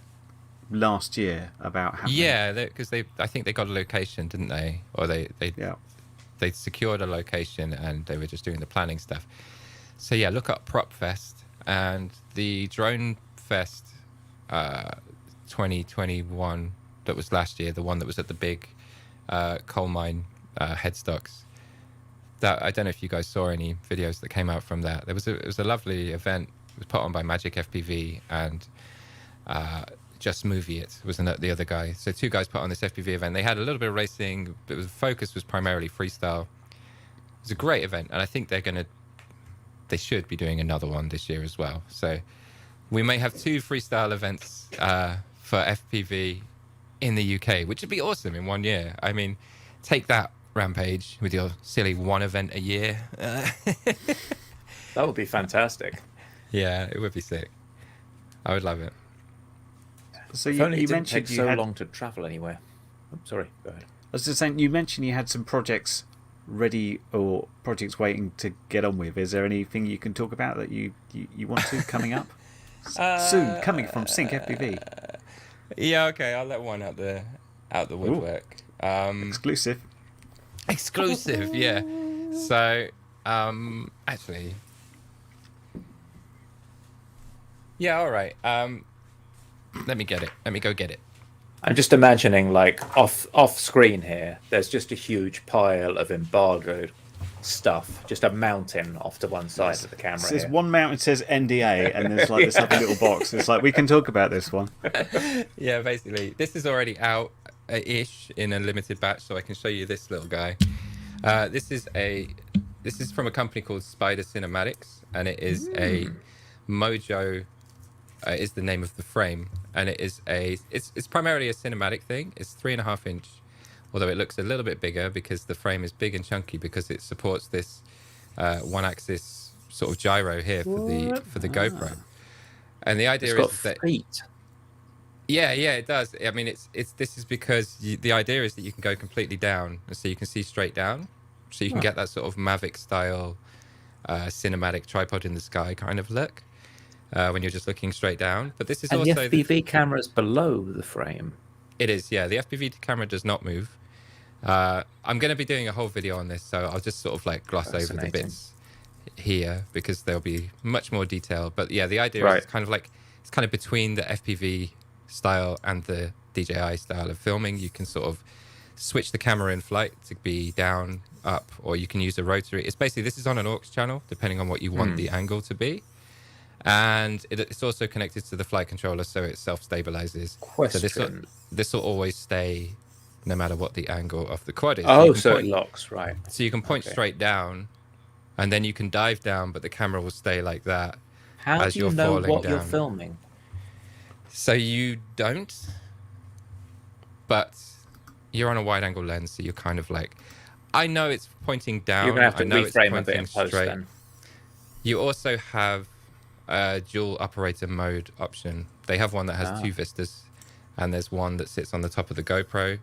last year about happening. Yeah, because I think they got a location, didn't they? Or they secured a location and they were just doing the planning stuff. So yeah, look up Prop Fest and the Drone Fest 2021 that was last year, the one that was at the big coal mine headstocks. That I don't know if you guys saw any videos that came out from that. It was a lovely event. It was put on by Magic FPV and Just Movie It was the other guy. So two guys put on this FPV event. They had a little bit of racing, but the focus was primarily freestyle. It was a great event, and I think they should be doing another one this year as well. So we may have 2 freestyle events for FPV in the UK, which would be awesome in 1 year. I mean, take that, Rampage, with your silly 1 event a year. That would be fantastic. Yeah, it would be sick. I would love it. So If only you it didn't mentioned take you so had. long to travel anywhere. Oh, sorry, go ahead. I was just saying, you mentioned you had some projects ready or projects waiting to get on with. Is there anything you can talk about that you want to coming up soon, coming from Sync FPV? Yeah, okay, I'll let one out the woodwork. Exclusive. Exclusive, yeah. So, actually, yeah, all right. Let me get it. Let me go get it. I'm just imagining, like, off screen here, there's just a huge pile of embargoed stuff, just a mountain off to one side of the camera. So there's here. one mountain says NDA, and there's like this other little box. It's like, we can talk about this one. Yeah, basically, this is already out ish in a limited batch, so I can show you this little guy. This is from a company called Spider Cinematics, and it is a Mojo. Is the name of the frame, and it is it's primarily a cinematic thing. It's 3.5 inch, although it looks a little bit bigger because the frame is big and chunky because it supports this 1-axis sort of gyro here for the GoPro. And the idea is that feet. yeah, it does. I mean, this is because the idea is that you can go completely down, and so you can see straight down, so you can get that sort of Mavic style cinematic tripod in the sky kind of look. When you're just looking straight down. But this is also... the FPV camera's below the frame. It is, yeah. The FPV camera does not move. I'm going to be doing a whole video on this, so I'll just sort of like gloss over the bits here because there'll be much more detail. But yeah, the idea is it's kind of between the FPV style and the DJI style of filming. You can sort of switch the camera in flight to be down, up, or you can use a rotary. It's basically, this is on an aux channel, depending on what you want the angle to be. And it's also connected to the flight controller, so it self-stabilizes. Question. So this will always stay no matter what the angle of the quad is. Oh, so it locks, right. So you can point straight down, and then you can dive down, but the camera will stay like that. How as do you you're know falling what down. you're filming? So you don't, but you're on a wide-angle lens, so you're kind of like... I know it's pointing down. You're going to have to I know it's reframe a bit pointing in post straight. then. You also have a dual operator mode option. They have one that has 2 vistas, and there's one that sits on the top of the GoPro,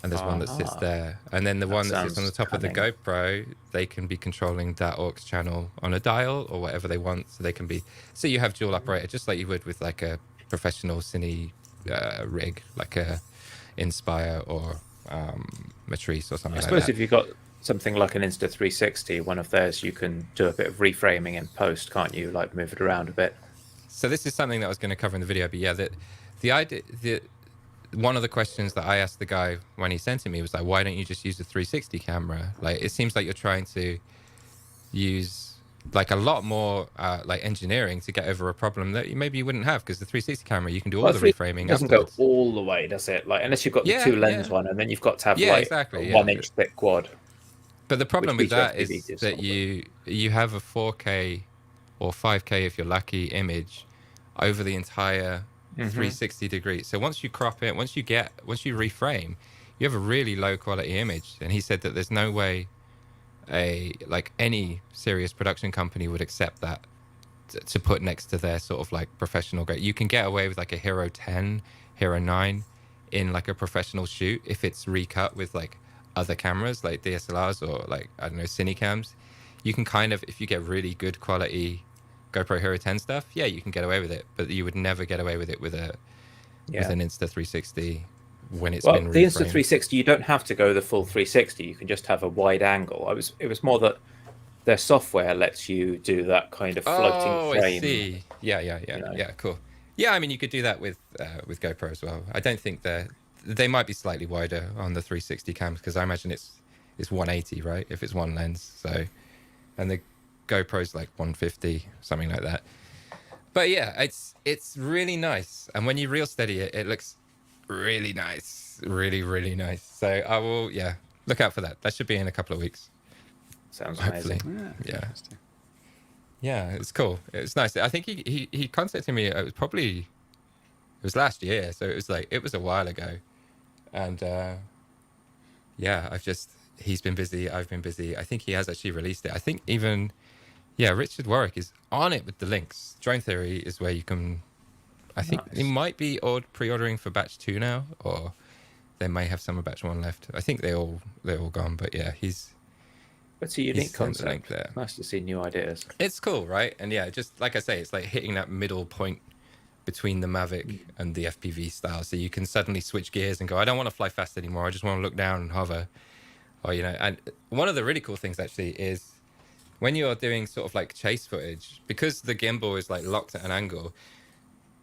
and there's one that sits there. And then the one that sits on the top of the GoPro, they can be controlling that aux channel on a dial or whatever they want. So they can be... So you have dual operator, just like you would with like a professional cine rig, like a Inspire or Matrice or something like that. I suppose if you've got something like an Insta360, one of theirs, you can do a bit of reframing in post, can't you? Like move it around a bit. So this is something that I was going to cover in the video, but yeah, the idea, one of the questions that I asked the guy when he sent it me was like, why don't you just use a 360 camera? Like, it seems like you're trying to use like a lot more like engineering to get over a problem that maybe you wouldn't have, because the 360 camera, you can do all the reframing. It doesn't afterwards. go all the way, does it? Like, unless you've got the 2 lens one, and then you've got to have like exactly, a 1 inch thick quad. But the problem with that is FPV that you have a 4K or 5K if you're lucky image over the entire 360 degrees. So once you crop it, once you reframe, you have a really low quality image. And he said that there's no way any serious production company would accept that to put next to their sort of like professional grade. You can get away with like a Hero 10, Hero 9 in like a professional shoot if it's recut with like other cameras like DSLRs or like, I don't know, Cinecams. You can kind of, if you get really good quality GoPro Hero 10 stuff, yeah, you can get away with it, but you would never get away with it with an Insta360 when it's been reframed. The Insta360, you don't have to go the full 360. You can just have a wide angle. It was more that their software lets you do that kind of floating frame. I see. Yeah, cool. Yeah, I mean, you could do that with GoPro as well. I don't think they might be slightly wider on the 360 cams because I imagine it's 180, right? If it's one lens, so, and the GoPro's like 150, something like that. But yeah, it's really nice, and when you real steady it, it looks really nice, really, really nice. So I will, look out for that. That should be in a couple of weeks. Sounds hopefully. amazing. Yeah, it's cool. It's nice. I think he contacted me. It was last year, so it was a while ago, and he's been busy. I've been busy. I think he has actually released it. I think even Richard Warwick is on it with the links. Drone Theory is where you can. I think he might be pre-ordering for batch 2 now, or they may have some of batch 1 left. I think they're all gone, but yeah, It's a unique concept. There. Nice to see new ideas. It's cool, right? And yeah, just like I say, it's like hitting that middle point between the Mavic and the FPV style. So you can suddenly switch gears and go, I don't want to fly fast anymore. I just want to look down and hover. Or, and one of the really cool things actually is when you're doing sort of like chase footage, because the gimbal is like locked at an angle,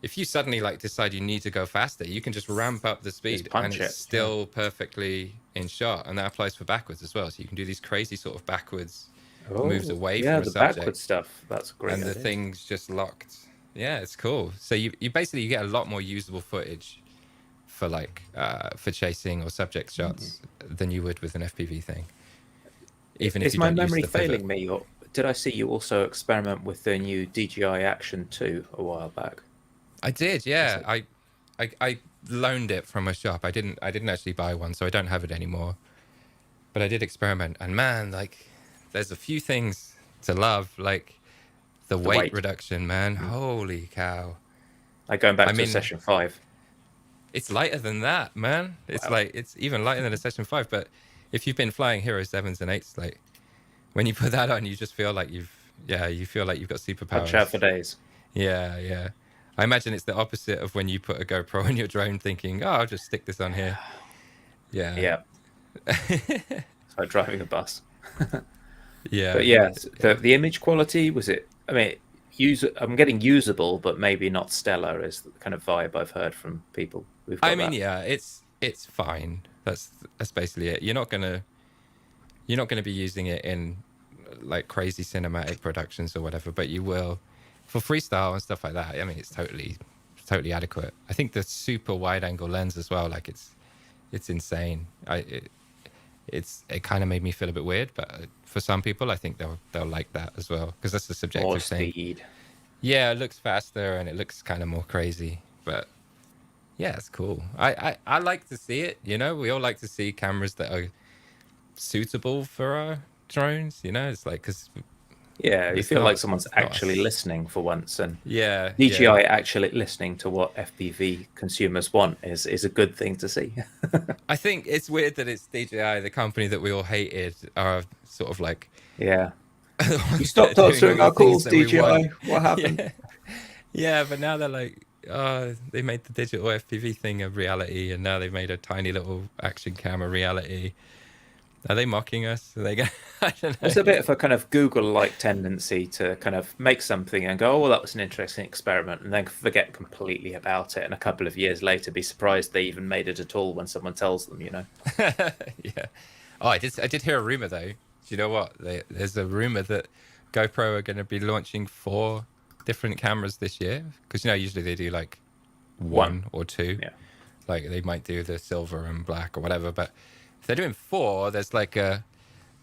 if you suddenly like decide you need to go faster, you can just ramp up the speed and it's still perfectly in shot. And that applies for backwards as well. So you can do these crazy sort of backwards moves away from a subject. Yeah, the backwards stuff. That's great. And the thing's just locked. Yeah, it's cool. So you basically get a lot more usable footage for like for chasing or subject shots than you would with an FPV thing. Even if you don't use the pivot. Is my memory failing me, or did I see you also experiment with the new DJI Action 2 a while back? I did, yeah. I loaned it from a shop. I didn't actually buy one, so I don't have it anymore. But I did experiment, and man, like, there's a few things to love, like the weight reduction, man. Holy cow! Like going back to session 5. It's lighter than that, man. It's like it's even lighter than a session 5. But if you've been flying Hero 7s and 8s, like when you put that on, you just feel like you feel like you've got superpowers. Watch out for days. Yeah. I imagine it's the opposite of when you put a GoPro on your drone thinking, oh, I'll just stick this on here. Yeah. It's like driving a bus. Yeah. But the image quality, was it, I mean, I'm getting usable, but maybe not stellar is the kind of vibe I've heard from people who've got it's fine. That's basically it. You're not gonna be using it in like crazy cinematic productions or whatever, but you will for freestyle and stuff like that. I mean, it's totally adequate. I think the super wide angle lens as well, like it's insane. It kind of made me feel a bit weird, but for some people, I think they'll like that as well, because that's the subjective thing. Speed. Yeah, it looks faster and it looks kind of more crazy, but yeah, it's cool. I like to see it. We all like to see cameras that are suitable for our drones. It's like because. Yeah, you feel like someone's actually listening for once, and DJI actually listening to what FPV consumers want is a good thing to see. I think it's weird that it's DJI, the company that we all hated, are sort of like you stopped answering our calls, DJI. What happened? Yeah, but now they're like, they made the digital FPV thing a reality, and now they've made a tiny little action cam a reality. Are they mocking us? I don't know. There's a bit of a kind of Google-like tendency to kind of make something and go, oh, well, that was an interesting experiment, and then forget completely about it. And a couple of years later, be surprised they even made it at all when someone tells them, Yeah. Oh, I did hear a rumor, though. Do you know what? There's a rumor that GoPro are going to be launching 4 different cameras this year. Because, usually they do like 1 or 2. Yeah. Like they might do the silver and black or whatever, but if they're doing 4, there's like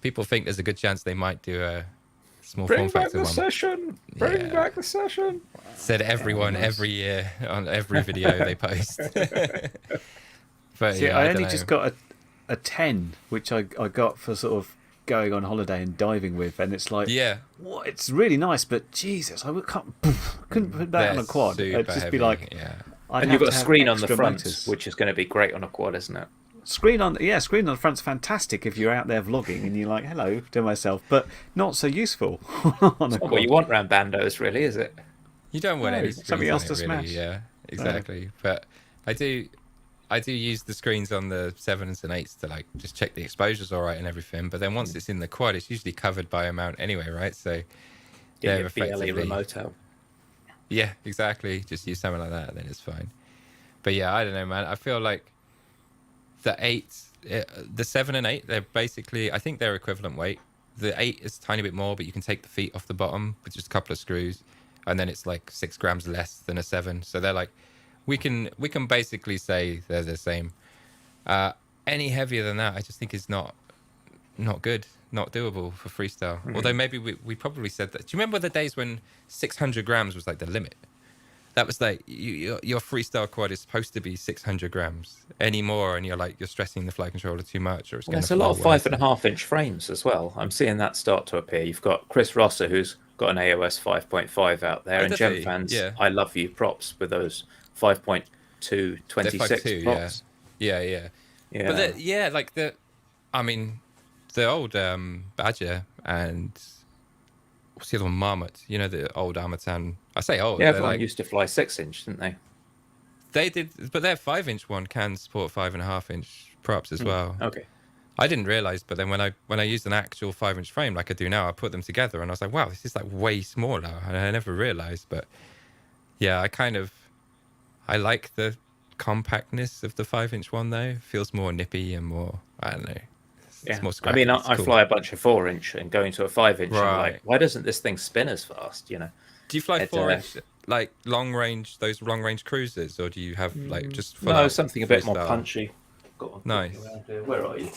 people think there's a good chance they might do a small form factor one. Bring back the session. Said everyone every year on every video they post. But I only just got a 10, which I got for sort of going on holiday and diving with, and it's like, Yeah. what? It's really nice, but Jesus, couldn't put that on a quad. It'd just be like, I'd and you've have got a to have screen on the extra front, motors. which is going to be great on a quad, isn't it? Screen on the front's fantastic if you're out there vlogging and you're like, hello to myself, but not so useful on a quad. What you want around bandos, really, is it? You don't want any something else to smash. Yeah, exactly. But I do use the screens on the 7s and 8s to like just check the exposure's all right and everything. But then once it's in the quad, it's usually covered by a mount anyway, right? So Get your BLE remote out. Yeah, exactly. Just use something like that, then it's fine. But yeah, I don't know, man. I feel like the 7 and 8, they're basically, I think they're equivalent weight. The 8 is a tiny bit more, but you can take the feet off the bottom with just a couple of screws, and then it's like 6 grams less than a 7. So they're like, we can basically say they're the same. Any heavier than that, I just think is not good, not doable for freestyle. Although maybe we probably said that. Do you remember the days when 600 grams was like the limit? That was like, your freestyle quad is supposed to be 600 grams. Any more, and you're stressing the flight controller too much, or it's going to. There's a lot of 5.5-inch frames as well. I'm seeing that start to appear. You've got Chris Rosser, who's got an AOS 5.5 out there, and Gem fans, I love you, props with those 5.2 26 props. Yeah. But the old Badger and what's the other one, Marmot? You know, the old Armatan. I say old. Yeah, everyone used to fly 6-inch, didn't they? They did, but their 5-inch one can support 5.5-inch props as well. Okay. I didn't realize, but then when I used an actual 5-inch frame like I do now, I put them together and I was like, wow, this is like way smaller. And I never realized, but yeah, I like the compactness of the 5-inch one though. It feels more nippy and more, I don't know. Yeah. I mean, I fly a bunch of 4-inch and going to a 5-inch. Right. I'm like, why doesn't this thing spin as fast? You know. Do you fly 4-inch like long range cruisers, or do you have like just something a bit more punchy? Nice. Where are you?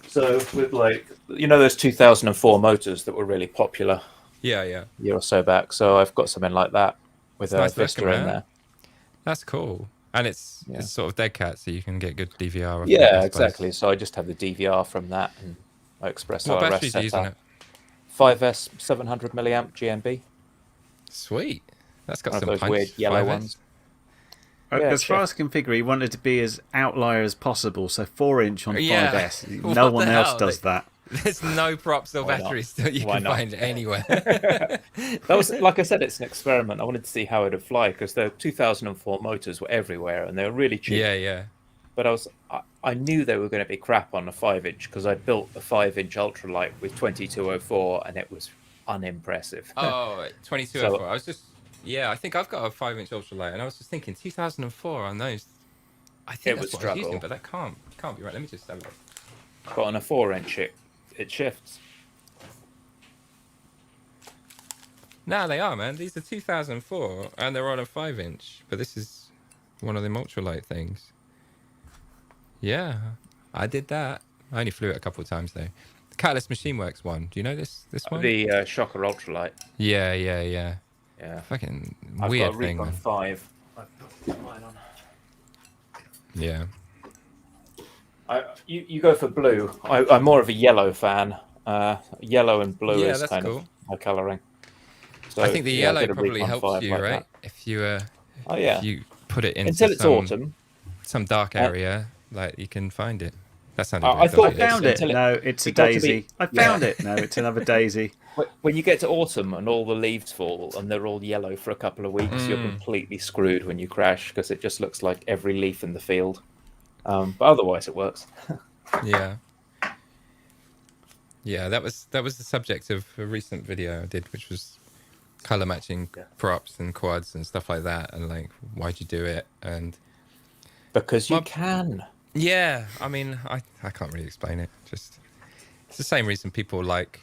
So with those 2004 motors that were really popular. Yeah. A year or so back. So I've got something like that with a Vista in there. That's cool. And it's sort of dead cat, so you can get good DVR. Yeah, exactly. So I just have the DVR from that, and I express what batteries are you using it? 5S 700 milliamp GMB. Sweet. That's got one some of those punch. weird yellow ones. As far as configure, he wanted to be as outlier as possible. So 4-inch on 5S. No one else does that. There's no props or batteries that you can find anywhere. That was, like I said, it's an experiment. I wanted to see how it would fly because the 2004 motors were everywhere and they were really cheap. Yeah. But I knew they were going to be crap on a 5-inch because I built a 5-inch ultralight with 2204 and it was unimpressive. Oh, 2204. I think I've got a 5-inch ultralight and I was just thinking 2004 on those. I think that's what I was using, but that can't be right. Let me just have a look. But on a 4-inch, it shifts. No, they are, man. These are 2004 and they're on a 5-inch, but this is one of them ultralight things. Yeah, I did that. I only flew it a couple of times though. The Catalyst Machine Works one. Do you know this one? The Shocker ultralight. Yeah. Fucking weird thing, man. I've got a Recon 5. I've got mine on. Yeah. You go for blue. I'm more of a yellow fan. Yellow and blue is kind of my colouring. So, I think the yellow probably helps you, right? If you if you put it into until it's autumn, some dark area, like you can find it. That sounded. I thought I found it. No, it's a daisy. I found it. No, it's another daisy. When you get to autumn and all the leaves fall and they're all yellow for a couple of weeks, you're completely screwed when you crash because it just looks like every leaf in the field. But otherwise, it works. Yeah, that was the subject of a recent video I did, which was color matching props and quads and stuff like that, and like, why'd you do it? And because you can. Yeah, I mean, I can't really explain it. Just it's the same reason people like,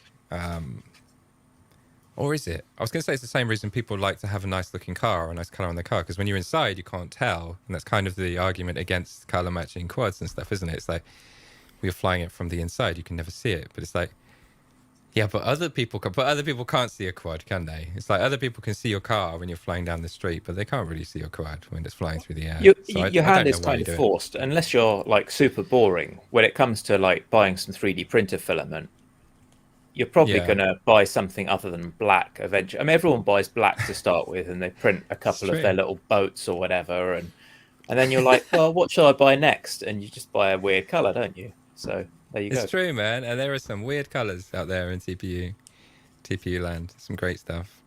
or is it? I was going to say it's the same reason people like to have a nice looking car or a nice color on the car, because when you're inside, you can't tell, and that's kind of the argument against color matching quads and stuff, isn't it? It's like, when you're flying it from the inside, you can never see it, but it's like, Yeah, but other people can't see a quad, can they? It's like other people can see your car when you're flying down the street, but they can't really see your quad when it's flying through the air. So Your I hand don't is know why kind you of do it. forced, unless you're like super boring. When it comes to like buying some 3D printer filament, you're probably Yeah. going to buy something other than black eventually. I mean, everyone buys black to start with, and they print a couple of true. their little boats or whatever, and then you're like, well, what shall I buy next? And you just buy a weird color, don't you? So there you go. It's true, man. And there are some weird colors out there in TPU land. Some great stuff.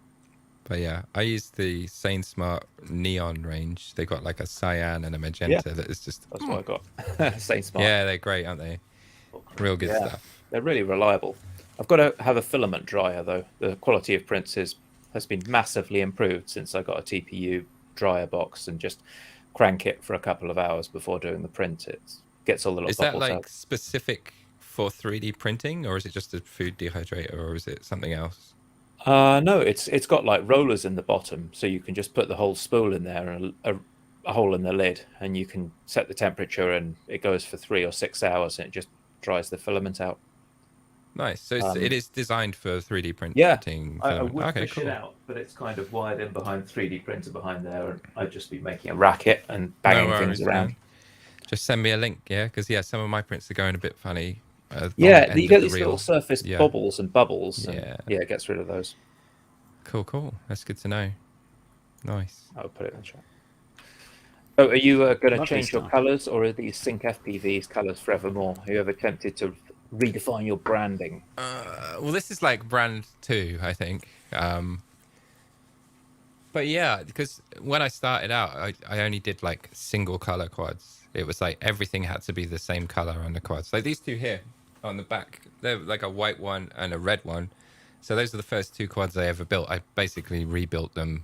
But yeah, I use the Sane Smart Neon range. They got like a cyan and a magenta that is just. That's what I got. Same smart. Yeah, they're great, aren't they? Real good stuff. They're really reliable. I've got to have a filament dryer though. The quality of prints has been massively improved since I got a TPU dryer box and just crank it for a couple of hours before doing the print. It gets all the little bubbles Is that like out. specific for 3D printing, or is it just a food dehydrator, or is it something else? No, it's got like rollers in the bottom, so you can just put the whole spool in there and a hole in the lid, and you can set the temperature, and it goes for 3 or 6 hours, and it just dries the filament out. Nice. So it is designed for 3D printing. Yeah, filament. I would okay, push cool. it out, but it's kind of wired in behind 3D printer behind there, and I'd just be making a racket and banging things around. Man. Just send me a link, yeah, because some of my prints are going a bit funny. You get these little surface bobbles and bubbles. And it gets rid of those. Cool. That's good to know. Nice. I'll put it in the chat. So, are you going to Lovely change your stuff. colours, or are these Sync FPV's colours forevermore? Have you ever attempted to redefine your branding? Well, this is like brand 2, I think. But yeah, because when I started out, I only did like single color quads. It was like everything had to be the same color on the quads. Like these two here on the back, they're like a white one and a red one. So those are the first 2 quads I ever built. I basically rebuilt them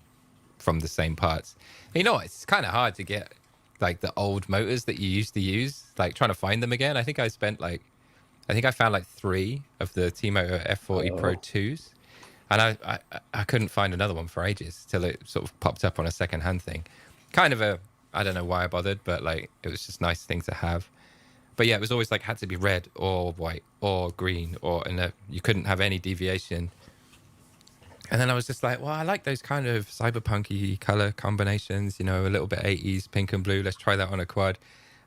from the same parts. You know, it's kind of hard to get like the old motors that you used to use, like trying to find them again. I think I found like 3 of the T-Motor F40 Pro 2s. And I couldn't find another one for ages till it sort of popped up on a secondhand thing. Kind of I don't know why I bothered, but like it was just a nice thing to have. But yeah, it was always like had to be red or white or green you couldn't have any deviation. And then I was just like, well, I like those kind of cyberpunky color combinations, you know, a little bit 80s, pink and blue. Let's try that on a quad.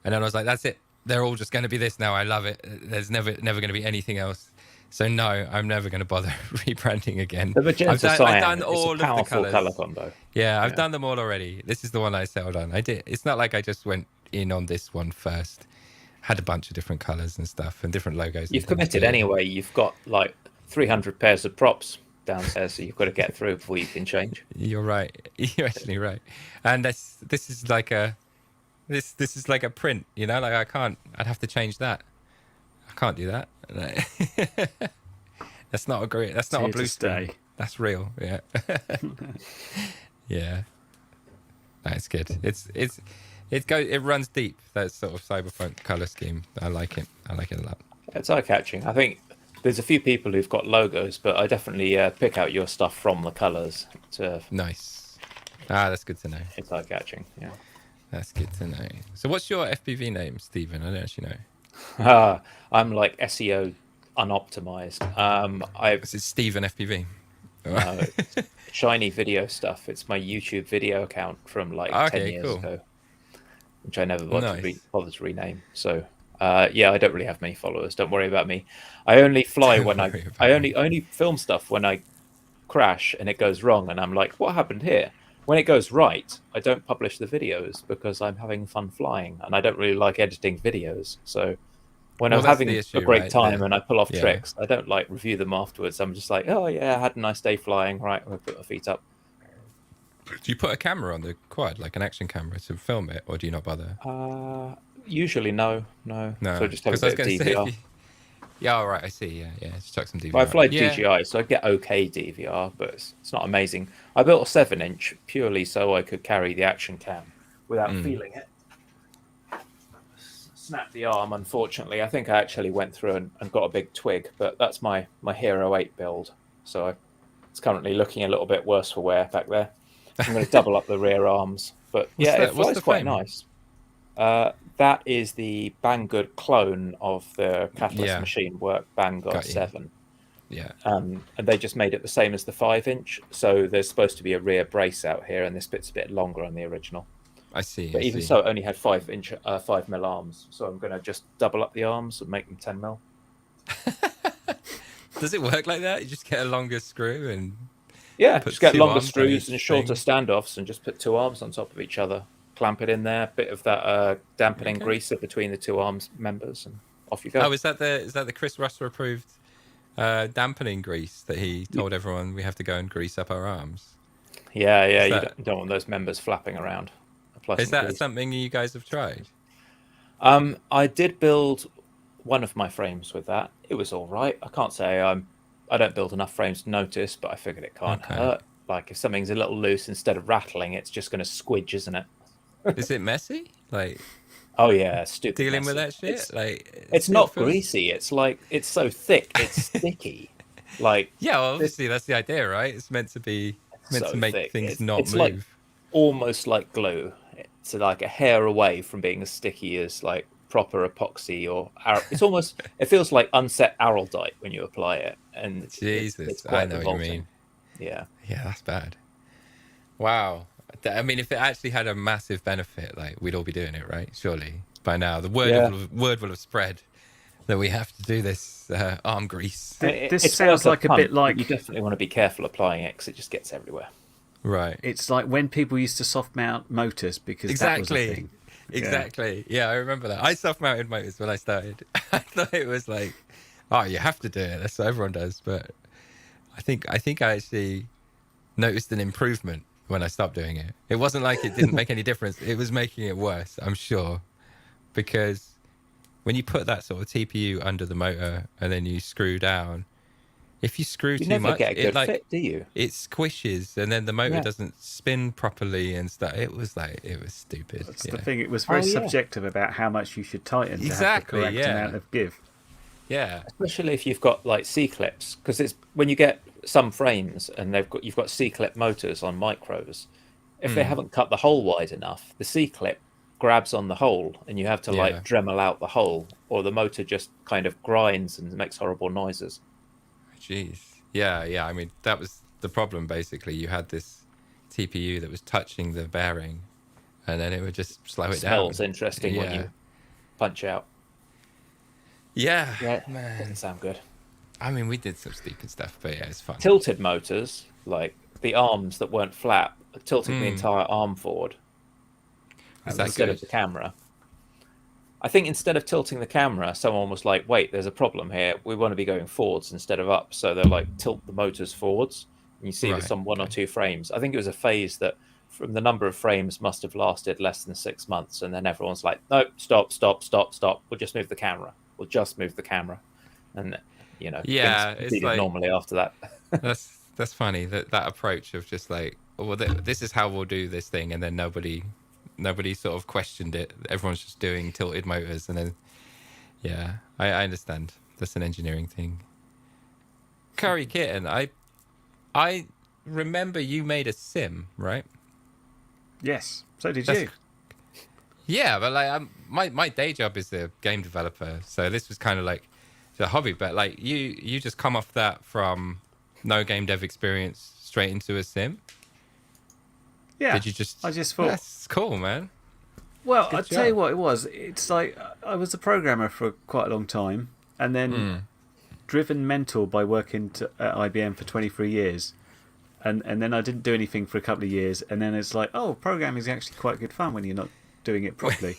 And then I was like, that's it. They're all just going to be this now. I love it. There's never going to be anything else. So no, I'm never going to bother rebranding again. The magenta cyan, I've done all it's a of the powerful colors. color combo. Yeah, I've done them all already. This is the one I settled on. I did. It's not like I just went in on this one first. Had a bunch of different colors and stuff and different logos. You've committed anyway. You've got like 300 pairs of props downstairs, so you've got to get through before you can change. You're right. You're actually right. And this is like a print, you know, like I'd have to change that. I can't do that. That's not a blue stay. That's real. Yeah. Yeah. That's good. It runs deep, that sort of cyberpunk color scheme. I like it a lot. It's eye-catching. I think there's a few people who've got logos, but I definitely pick out your stuff from the colors. Nice. That's good to know. It's eye-catching. Yeah. That's good to know. So what's your FPV name, Stephen? I don't actually know. I'm like SEO unoptimized. Is it Stephen FPV? It's shiny video stuff. It's my YouTube video account from like 10 years ago, which I never bothered to rename. So I don't really have many followers. Don't worry about me. I only fly when I only film stuff when I crash and it goes wrong, and I'm like, what happened here? When it goes right, I don't publish the videos because I'm having fun flying, and I don't really like editing videos. So when I'm having a great time and I pull off tricks, I don't like review them afterwards. I'm just like, oh yeah, I had a nice day flying. Right, I'll put my feet up. Do you put a camera on the quad, like an action camera, to film it, or do you not bother? Usually no. So just have a bit of DVR. Yeah, all right, I see. Yeah, just chuck some DVR. Well, I fly DJI, so I get okay DVR, but it's not amazing. I built a 7-inch purely so I could carry the action cam without feeling it. Snapped the arm, unfortunately. I think I actually went through and got a big twig, but that's my Hero 8 build, so it's currently looking a little bit worse for wear back there. I'm going to double up the rear arms, but it flies quite nice. That is the Banggood clone of the Catalyst Machine Work Banggood 7. Yeah. And they just made it the same as the 5-inch. So there's supposed to be a rear brace out here, and this bit's a bit longer on the original. I see. But even so, it only had 5 mil arms. So I'm going to just double up the arms and make them 10 mil. Does it work like that? You just get a longer screw and just get longer arms on screws each and shorter thing? standoffs, and just put 2 arms on top of each other. Clamp it in there, bit of that dampening greaser between the 2 arms members, and off you go. Oh, is that the Chris Russell approved dampening grease that he told everyone we have to go and grease up our arms? Yeah, Is you that- don't want those members flapping around. Apply Is some that grease. something you guys have tried? I did build one of my frames with that. It was all right. I can't say I don't build enough frames to notice, but I figured it can't hurt. Like if something's a little loose, instead of rattling, it's just going to squidge, isn't it? Is it messy? Like Oh yeah, stupid. dealing with messy. that shit? It's not greasy. It's like it's so thick. It's sticky. Like yeah, well, obviously that's the idea, right? It's meant to make thick. things not it's move. like almost like glue. It's like a hair away from being as sticky as like proper epoxy or it's almost. It feels like unset araldite when you apply it, and Jesus, it's I quite know what revolting. you mean. Yeah. Yeah, that's bad. Wow. I mean, if it actually had a massive benefit, like we'd all be doing it, right? Surely by now, the word will have spread that we have to do this arm grease. This It's sounds worth like a punt, bit but like you definitely want to be careful applying it because it just gets everywhere. Right. it's like when people used to soft mount motors because that was a Exactly. thing. Exactly. Yeah, I remember that. I self-mounted motors when I started. I thought it was like, oh, you have to do it. That's what everyone does. But I think I actually noticed an improvement when I stopped doing it. It wasn't like it didn't make any difference. It was making it worse, I'm sure. Because when you put that sort of TPU under the motor and then you screw down, if you screw You too never much, get a good it like fit, do you? it squishes and then the motor Yeah. doesn't spin properly and stuff. It was stupid. That's Yeah. the thing. It was very yeah. subjective about how much you should tighten Exactly, to have the correct yeah. amount of give. Yeah. Especially if you've got like C-clips, because it's when you get some frames and you've got C-clip motors on micros. If they haven't cut the hole wide enough, the C-clip grabs on the hole, and you have to Yeah. like Dremel out the hole, or the motor just kind of grinds and makes horrible noises. Jeez. Yeah. I mean, that was the problem, basically. You had this TPU that was touching the bearing, and then it would just slow it down. Smells interesting when Yeah. you punch out. Yeah. Yeah, Man. doesn't sound good. I mean, we did some stupid stuff, but yeah, it's fun. Tilted motors, like the arms that weren't flat, tilting the entire arm forward Is that instead good? of the camera. I think instead of tilting the camera, someone was like, wait, there's a problem here. We want to be going forwards instead of up. So they're like, tilt the motors forwards. And you see this Right, on one or two frames. I think it was a phase that from the number of frames must have lasted less than 6 months. And then everyone's like, no, stop. We'll just move the camera. And, you know, Yeah, things it's proceeded like- normally after that. That's funny, that approach of just like, well, this is how we'll do this thing, and then nobody sort of questioned it. Everyone's just doing tilted motors, and then yeah, I understand. That's an engineering thing. Curry Kitten, I remember you made a sim, right? Yes, so did That's- you. Yeah, but like my day job is a game developer, so this was kind of like a hobby. But like you just come off that from no game dev experience straight into a sim. Yeah. Did you just? I just thought, That's cool, man. well, Good I'll tell you job. what it was. It's like I was a programmer for quite a long time, and then driven mental by working at IBM for 23 years. And then I didn't do anything for a couple of years, and then it's like, oh, programming is actually quite good fun when you're not doing it properly.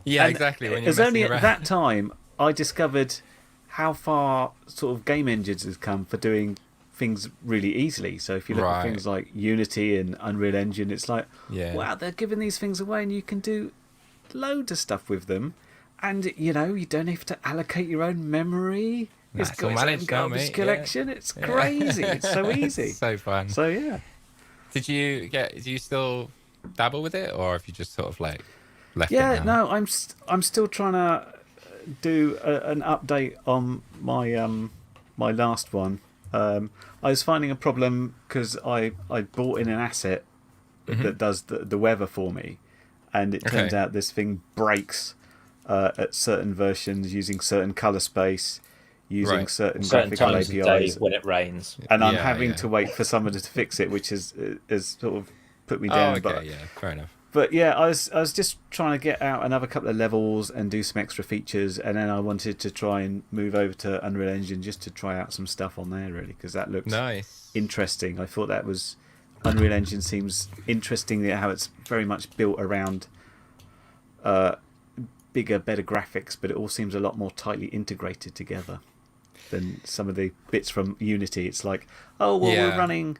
Yeah, And exactly. When it you're was only messing at around. that time I discovered how far sort of game engines has come for doing things really easily. So if you look at Right. things like Unity and Unreal Engine, it's like, Yeah. wow, they're giving these things away and you can do loads of stuff with them. And, you know, you don't have to allocate your own memory. Nah, It's it's all got its own managed now, garbage mate. Yeah. collection. It's Yeah. crazy. It's so easy. It's so fun. So, yeah. Do you still dabble with it, or have you just sort of like left Yeah, it now? no, I'm still trying to do an update on my my last one. I was finding a problem because I bought in an asset that does the weather for me, and it turns Okay. out this thing breaks at certain versions using certain color space. using certain certain graphical times of day APIs, when it rains. and I'm Yeah, having yeah. to wait for someone to fix it, which has sort of put me Oh, down. okay, yeah, fair enough. But yeah, I was just trying to get out another couple of levels and do some extra features, and then I wanted to try and move over to Unreal Engine just to try out some stuff on there, really, because that looked Nice. interesting. I thought that was Unreal Engine seems interesting, how it's very much built around bigger, better graphics, but it all seems a lot more tightly integrated together than some of the bits from Unity. It's like, oh well, Yeah. we're running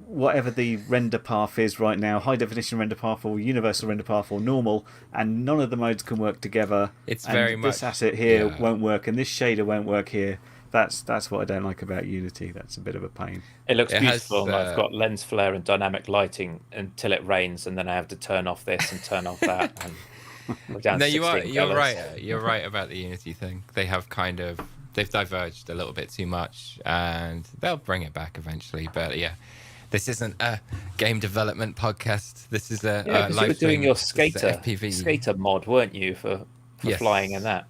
whatever the render path is right now, high definition render path or universal render path or normal, and none of the modes can work together. It's and very this much asset here yeah. won't work, and this shader won't work here. That's what I don't like about Unity. That's a bit of a pain. It looks It beautiful, has, and I've got lens flare and dynamic lighting until it rains, and then I have to turn off this and turn off that. And we're down No, to you're 16 colours. right. You're right about the Unity thing. They have they've diverged a little bit too much, and they'll bring it back eventually. But yeah, this isn't a game development podcast. This is a Yeah, because you were live doing thing. your This is skater FPV. skater mod, weren't you, for Yes. flying and that?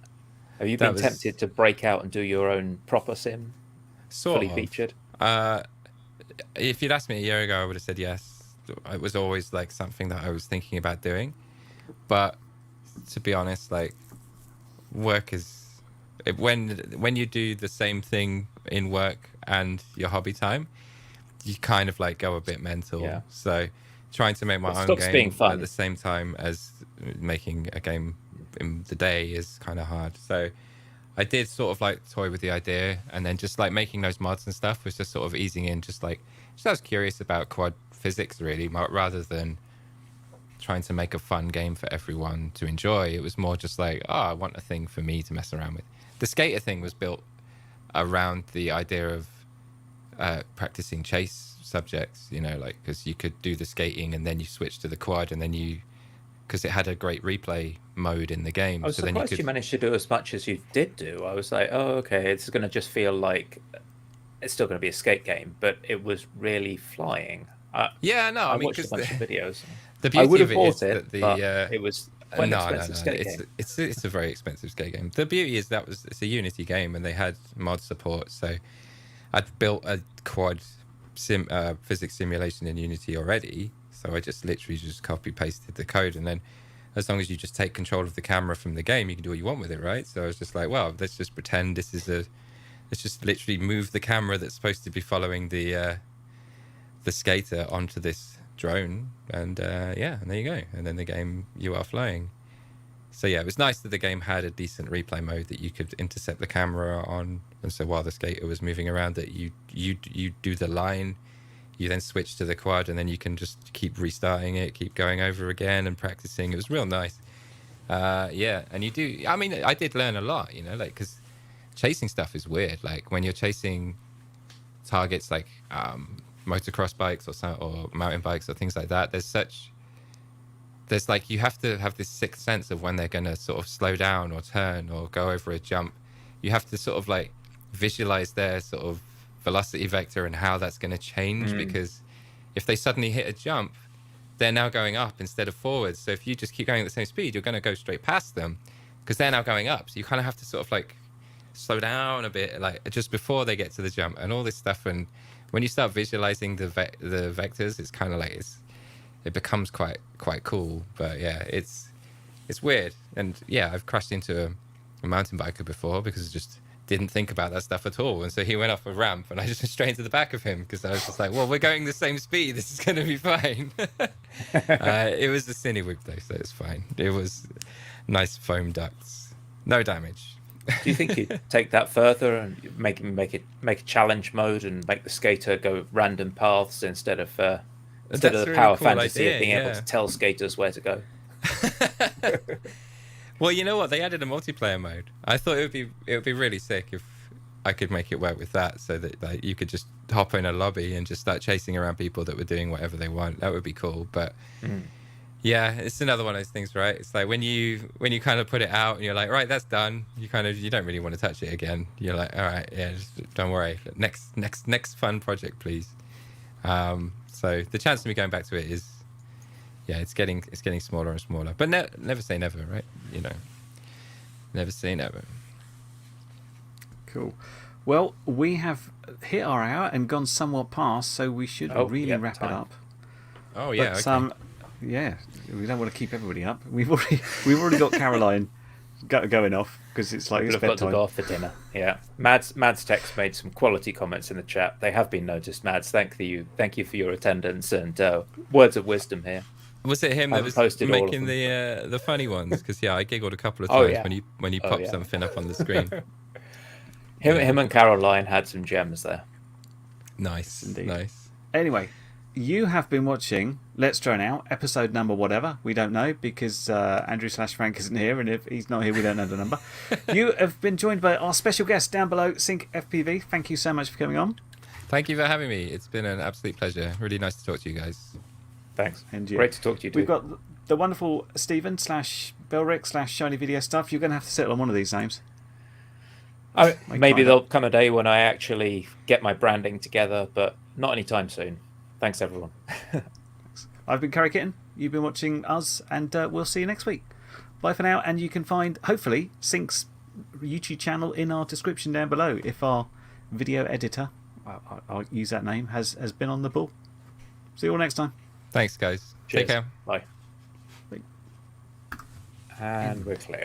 Have you That been was- tempted to break out and do your own proper sim, Sort fully of. featured? If you'd asked me a year ago, I would have said yes. It was always like something that I was thinking about doing. But to be honest, like work is when you do the same thing in work and your hobby time, you kind of like go a bit mental. Yeah. So trying to make my It own stops being game fun. at the same time as making a game in the day is kind of hard. So I did sort of like toy with the idea, and then just like making those mods and stuff was just sort of easing in. Just I was curious about quad physics really, rather than trying to make a fun game for everyone to enjoy. It was more just like, oh, I want a thing for me to mess around with. The skater thing was built around the idea of practicing chase subjects, you know, like because you could do the skating and then you switch to the quad, and then because it had a great replay mode in the game. I was so then surprised you managed to do as much as you did do. I was like, oh, okay, it's going to just feel like it's still going to be a skate game, but it was really flying. Yeah, no, I mean, watched a bunch of videos. the I beauty would of have it is bought it, that the but it was quite an expensive skate game. It's a very expensive skate game. The beauty is it's a Unity game, and they had mod support. So I'd built a quad physics simulation in Unity already. So I just literally just copy pasted the code, and then as long as you just take control of the camera from the game, you can do what you want with it, right? So I was just like, well, let's just pretend let's just literally move the camera that's supposed to be following the skater onto this drone, and and there you go. And then the game, you are flying. So yeah, it was nice that the game had a decent replay mode that you could intercept the camera on, and so while the skater was moving around, that you do the line, you then switch to the quad, and then you can just keep restarting it, keep going over again and practicing. It was real nice. And you do. I mean, I did learn a lot, you know, like because chasing stuff is weird. Like when you're chasing targets like motocross bikes or mountain bikes or things like that, there's like you have to have this sixth sense of when they're going to sort of slow down or turn or go over a jump. You have to sort of like visualize their sort of velocity vector and how that's going to change, because if they suddenly hit a jump, they're now going up instead of forwards. So if you just keep going at the same speed, you're going to go straight past them because they're now going up. So you kind of have to sort of like slow down a bit, like just before they get to the jump and all this stuff. And when you start visualizing the vectors, it's kind of like it becomes quite cool. But yeah, it's weird. And yeah, I've crashed into a mountain biker before because I just didn't think about that stuff at all. And so he went off a ramp and I just went straight into the back of him because I was just like, well, we're going the same speed. This is going to be fine. It was a Cinewig though, so it's fine. It was nice foam ducts. No damage. Do you think you'd take that further and make a challenge mode and make the skater go random paths instead of the really power cool fantasy idea, of being able yeah. to tell skaters where to go? Well, you know what? They added a multiplayer mode. I thought it would be really sick if I could make it work with that, so that like you could just hop in a lobby and just start chasing around people that were doing whatever they want. That would be cool. But yeah, it's another one of those things, right? It's like when you kind of put it out and you're like, right, that's done. You don't really want to touch it again. You're like, all right, yeah, just don't worry. Next fun project, please. So the chance of me going back to it is, yeah, it's getting smaller and smaller. But never say never, right? You know, never say never. Cool. Well, we have hit our hour and gone somewhat past, so we should really wrap it up. Oh yeah. But, okay. yeah, we don't want to keep everybody up. We've already got Caroline going off because it's like it's We've got to bedtime. go off for dinner. Yeah, Mads Text made some quality comments in the chat. They have been noticed, Mads. Thank you for your attendance and words of wisdom here. Was it him I that was posted all of making them. the funny ones? Because I giggled a couple of Oh, times yeah. when you Oh, popped yeah. something up on the screen. Him and Caroline had some gems there. Nice, Indeed. nice. Anyway, you have been watching Let's Drone Out, episode number whatever. We don't know because Andrew/Frank isn't here, and if he's not here, we don't know the number. You have been joined by our special guest down below, Sync FPV. Thank you so much for coming on. Thank you for having me. It's been an absolute pleasure. Really nice to talk to you guys. Thanks. And you. Great to talk to you too. We've got the wonderful Stephen/Belric/Shiny Video Stuff. You're going to have to settle on one of these names. Maybe there'll come a day when I actually get my branding together, but not anytime soon. Thanks, everyone. I've been Curry Kitten. You've been watching us, and we'll see you next week. Bye for now, and you can find, hopefully, Sync's YouTube channel in our description down below if our video editor, I'll use that name, has been on the ball. See you all next time. Thanks, guys. Cheers. Take care. Bye. Bye. And we're clear.